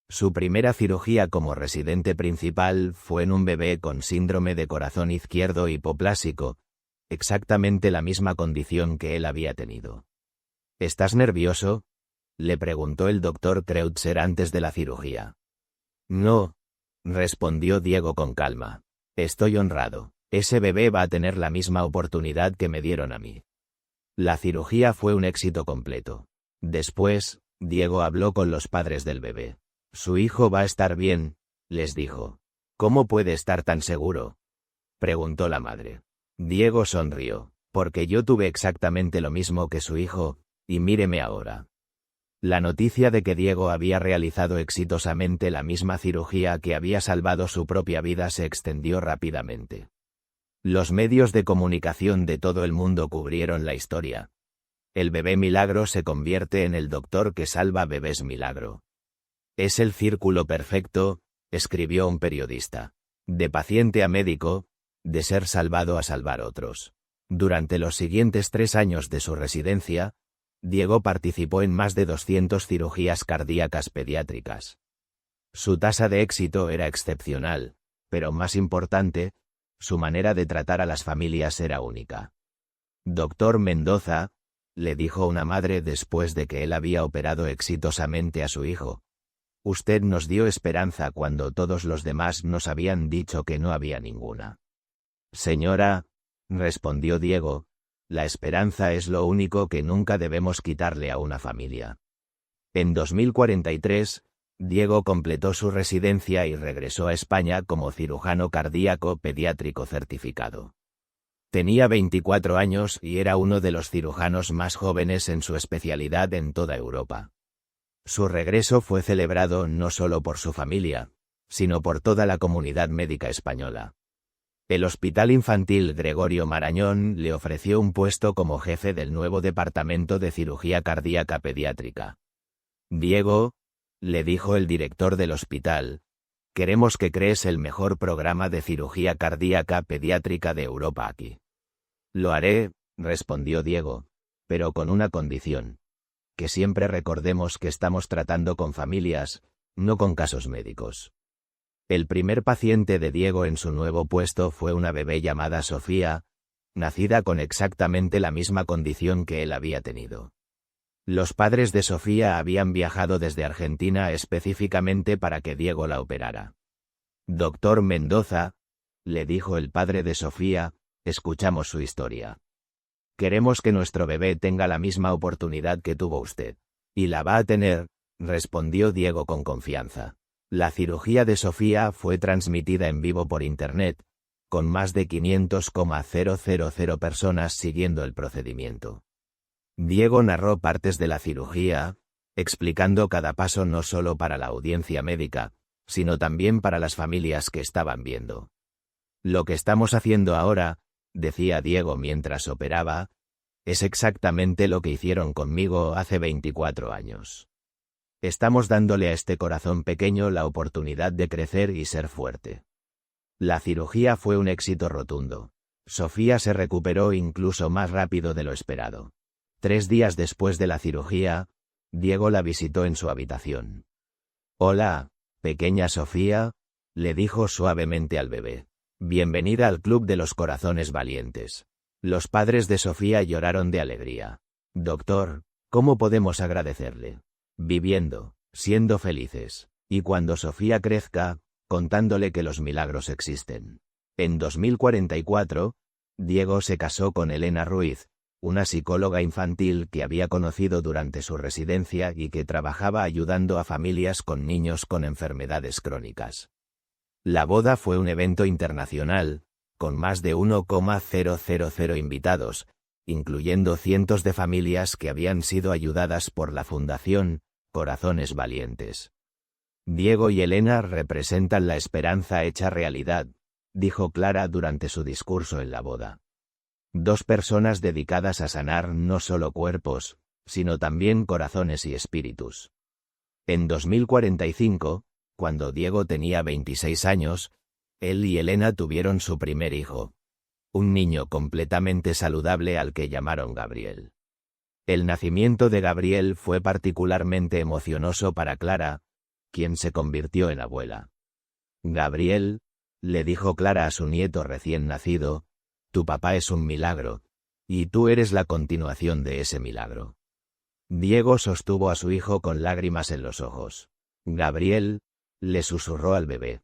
Su primera cirugía como residente principal fue en un bebé con síndrome de corazón izquierdo hipoplásico, exactamente la misma condición que él había tenido. ¿Estás nervioso?, le preguntó el doctor Kreutzer antes de la cirugía. No, respondió Diego con calma. Estoy honrado. Ese bebé va a tener la misma oportunidad que me dieron a mí. La cirugía fue un éxito completo. Después, Diego habló con los padres del bebé. Su hijo va a estar bien, les dijo. ¿Cómo puede estar tan seguro?, preguntó la madre. Diego sonrió, porque yo tuve exactamente lo mismo que su hijo, y míreme ahora. La noticia de que Diego había realizado exitosamente la misma cirugía que había salvado su propia vida se extendió rápidamente. Los medios de comunicación de todo el mundo cubrieron la historia. El bebé milagro se convierte en el doctor que salva bebés milagro. Es el círculo perfecto, escribió un periodista. De paciente a médico, de ser salvado a salvar otros. Durante los siguientes 3 años de su residencia, Diego participó en más de 200 cirugías cardíacas pediátricas. Su tasa de éxito era excepcional, pero más importante, su manera de tratar a las familias era única. Doctor Mendoza, le dijo una madre después de que él había operado exitosamente a su hijo. Usted nos dio esperanza cuando todos los demás nos habían dicho que no había ninguna. Señora, respondió Diego, la esperanza es lo único que nunca debemos quitarle a una familia. En 2043, Diego completó su residencia y regresó a España como cirujano cardíaco pediátrico certificado. Tenía 24 años y era uno de los cirujanos más jóvenes en su especialidad en toda Europa. Su regreso fue celebrado no solo por su familia, sino por toda la comunidad médica española. El Hospital Infantil Gregorio Marañón le ofreció un puesto como jefe del nuevo departamento de cirugía cardíaca pediátrica. Diego, le dijo el director del hospital, queremos que crees el mejor programa de cirugía cardíaca pediátrica de Europa aquí. Lo haré, respondió Diego, pero con una condición. Que siempre recordemos que estamos tratando con familias, no con casos médicos. El primer paciente de Diego en su nuevo puesto fue una bebé llamada Sofía, nacida con exactamente la misma condición que él había tenido. Los padres de Sofía habían viajado desde Argentina específicamente para que Diego la operara. Doctor Mendoza, le dijo el padre de Sofía, escuchamos su historia. Queremos que nuestro bebé tenga la misma oportunidad que tuvo usted. Y la va a tener, respondió Diego con confianza. La cirugía de Sofía fue transmitida en vivo por Internet, con más de 500,000 personas siguiendo el procedimiento. Diego narró partes de la cirugía, explicando cada paso no solo para la audiencia médica, sino también para las familias que estaban viendo. Lo que estamos haciendo ahora, decía Diego mientras operaba, es exactamente lo que hicieron conmigo hace 24 años. Estamos dándole a este corazón pequeño la oportunidad de crecer y ser fuerte. La cirugía fue un éxito rotundo. Sofía se recuperó incluso más rápido de lo esperado. 3 días después de la cirugía, Diego la visitó en su habitación. Hola, pequeña Sofía, le dijo suavemente al bebé. Bienvenida al Club de los Corazones Valientes. Los padres de Sofía lloraron de alegría. Doctor, ¿cómo podemos agradecerle? Viviendo, siendo felices, y cuando Sofía crezca, contándole que los milagros existen. En 2044, Diego se casó con Elena Ruiz, una psicóloga infantil que había conocido durante su residencia y que trabajaba ayudando a familias con niños con enfermedades crónicas. La boda fue un evento internacional, con más de 1,000 invitados, incluyendo cientos de familias que habían sido ayudadas por la Fundación Corazones Valientes. Diego y Elena representan la esperanza hecha realidad, dijo Clara durante su discurso en la boda. 2 personas dedicadas a sanar no solo cuerpos, sino también corazones y espíritus. En 2045, cuando Diego tenía 26 años, él y Elena tuvieron su primer hijo. Un niño completamente saludable al que llamaron Gabriel. El nacimiento de Gabriel fue particularmente emocionoso para Clara, quien se convirtió en abuela. Gabriel, le dijo Clara a su nieto recién nacido, tu papá es un milagro, y tú eres la continuación de ese milagro. Diego sostuvo a su hijo con lágrimas en los ojos. Gabriel, le susurró al bebé.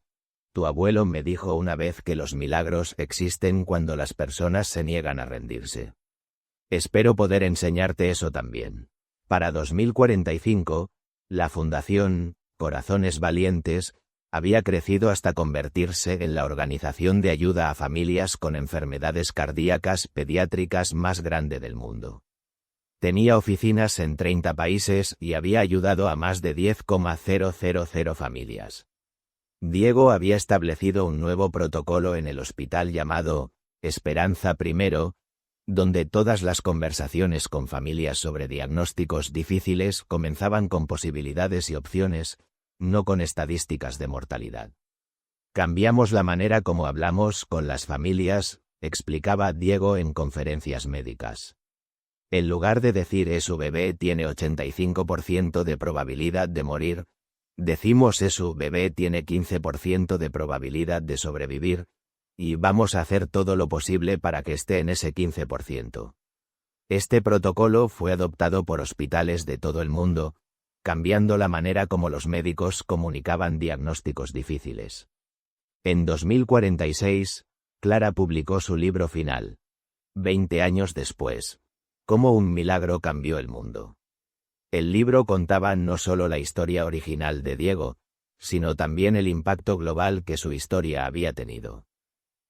Tu abuelo me dijo una vez que los milagros existen cuando las personas se niegan a rendirse. Espero poder enseñarte eso también. Para 2045, la Fundación Corazones Valientes había crecido hasta convertirse en la organización de ayuda a familias con enfermedades cardíacas pediátricas más grande del mundo. Tenía oficinas en 30 países y había ayudado a más de 10,000 familias. Diego había establecido un nuevo protocolo en el hospital llamado Esperanza Primero, donde todas las conversaciones con familias sobre diagnósticos difíciles comenzaban con posibilidades y opciones, no con estadísticas de mortalidad. Cambiamos la manera como hablamos con las familias, explicaba Diego en conferencias médicas. En lugar de decir su bebé tiene 85% de probabilidad de morir, decimos su bebé tiene 15% de probabilidad de sobrevivir, y vamos a hacer todo lo posible para que esté en ese 15%. Este protocolo fue adoptado por hospitales de todo el mundo, cambiando la manera como los médicos comunicaban diagnósticos difíciles. En 2046, Clara publicó su libro final, 20 años después, Cómo un milagro cambió el mundo. El libro contaba no solo la historia original de Diego, sino también el impacto global que su historia había tenido.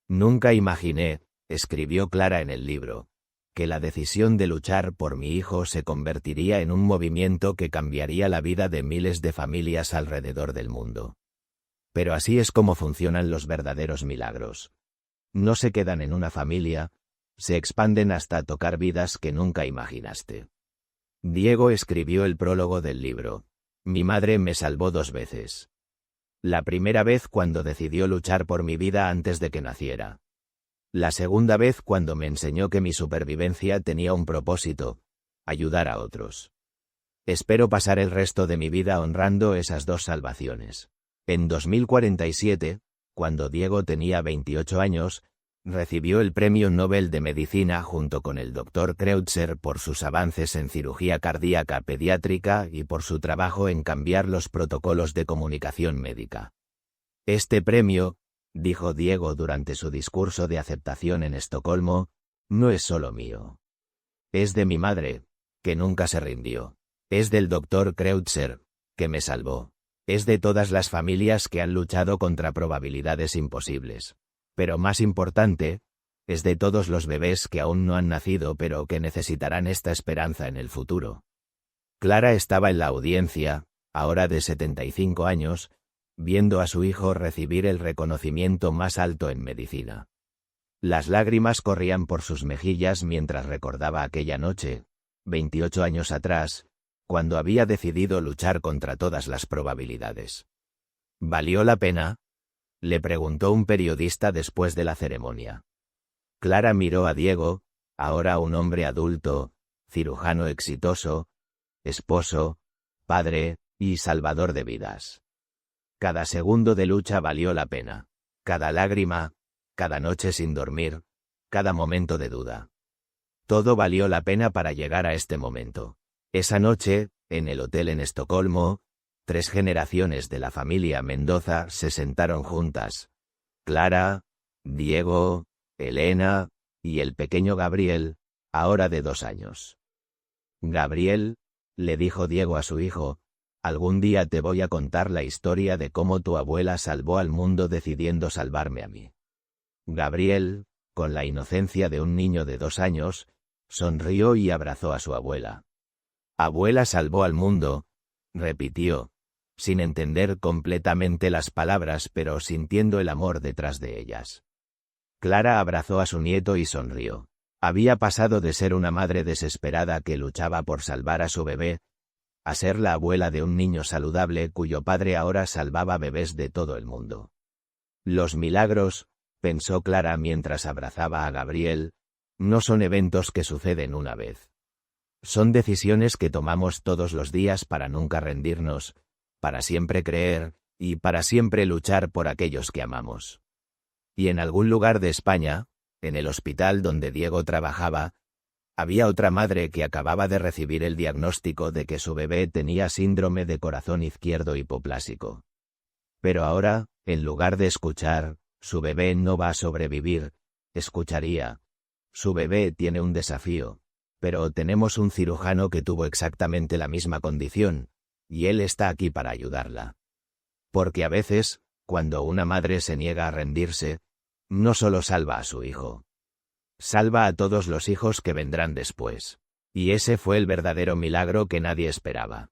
Nunca imaginé, escribió Clara en el libro, que la decisión de luchar por mi hijo se convertiría en un movimiento que cambiaría la vida de miles de familias alrededor del mundo. Pero así es como funcionan los verdaderos milagros. No se quedan en una familia, se expanden hasta tocar vidas que nunca imaginaste. Diego escribió el prólogo del libro. Mi madre me salvó 2 veces. La primera vez cuando decidió luchar por mi vida antes de que naciera. La segunda vez cuando me enseñó que mi supervivencia tenía un propósito, ayudar a otros. Espero pasar el resto de mi vida honrando esas 2 salvaciones. En 2047, cuando Diego tenía 28 años, recibió el Premio Nobel de Medicina junto con el Dr. Kreutzer por sus avances en cirugía cardíaca pediátrica y por su trabajo en cambiar los protocolos de comunicación médica. Este premio, dijo Diego durante su discurso de aceptación en Estocolmo, no es solo mío. Es de mi madre, que nunca se rindió. Es del Dr. Kreutzer, que me salvó. Es de todas las familias que han luchado contra probabilidades imposibles. Pero más importante, es de todos los bebés que aún no han nacido pero que necesitarán esta esperanza en el futuro. Clara estaba en la audiencia, ahora de 75 años, viendo a su hijo recibir el reconocimiento más alto en medicina. Las lágrimas corrían por sus mejillas mientras recordaba aquella noche, 28 años atrás, cuando había decidido luchar contra todas las probabilidades. ¿Valió la pena?, le preguntó un periodista después de la ceremonia. Clara miró a Diego, ahora un hombre adulto, cirujano exitoso, esposo, padre y salvador de vidas. Cada segundo de lucha valió la pena, cada lágrima, cada noche sin dormir, cada momento de duda. Todo valió la pena para llegar a este momento. Esa noche, en el hotel en Estocolmo, 3 generaciones de la familia Mendoza se sentaron juntas. Clara, Diego, Elena y el pequeño Gabriel, ahora de 2 años. Gabriel, le dijo Diego a su hijo, algún día te voy a contar la historia de cómo tu abuela salvó al mundo decidiendo salvarme a mí. Gabriel, con la inocencia de un niño de 2 años, sonrió y abrazó a su abuela. Abuela salvó al mundo, repitió, sin entender completamente las palabras pero sintiendo el amor detrás de ellas. Clara abrazó a su nieto y sonrió. Había pasado de ser una madre desesperada que luchaba por salvar a su bebé, a ser la abuela de un niño saludable cuyo padre ahora salvaba bebés de todo el mundo. Los milagros, pensó Clara mientras abrazaba a Gabriel, no son eventos que suceden una vez. Son decisiones que tomamos todos los días para nunca rendirnos, para siempre creer, y para siempre luchar por aquellos que amamos. Y en algún lugar de España, en el hospital donde Diego trabajaba, había otra madre que acababa de recibir el diagnóstico de que su bebé tenía síndrome de corazón izquierdo hipoplásico. Pero ahora, en lugar de escuchar, su bebé no va a sobrevivir, escucharía, su bebé tiene un desafío, pero tenemos un cirujano que tuvo exactamente la misma condición, y él está aquí para ayudarla. Porque a veces, cuando una madre se niega a rendirse, no solo salva a su hijo, salva a todos los hijos que vendrán después. Y ese fue el verdadero milagro que nadie esperaba.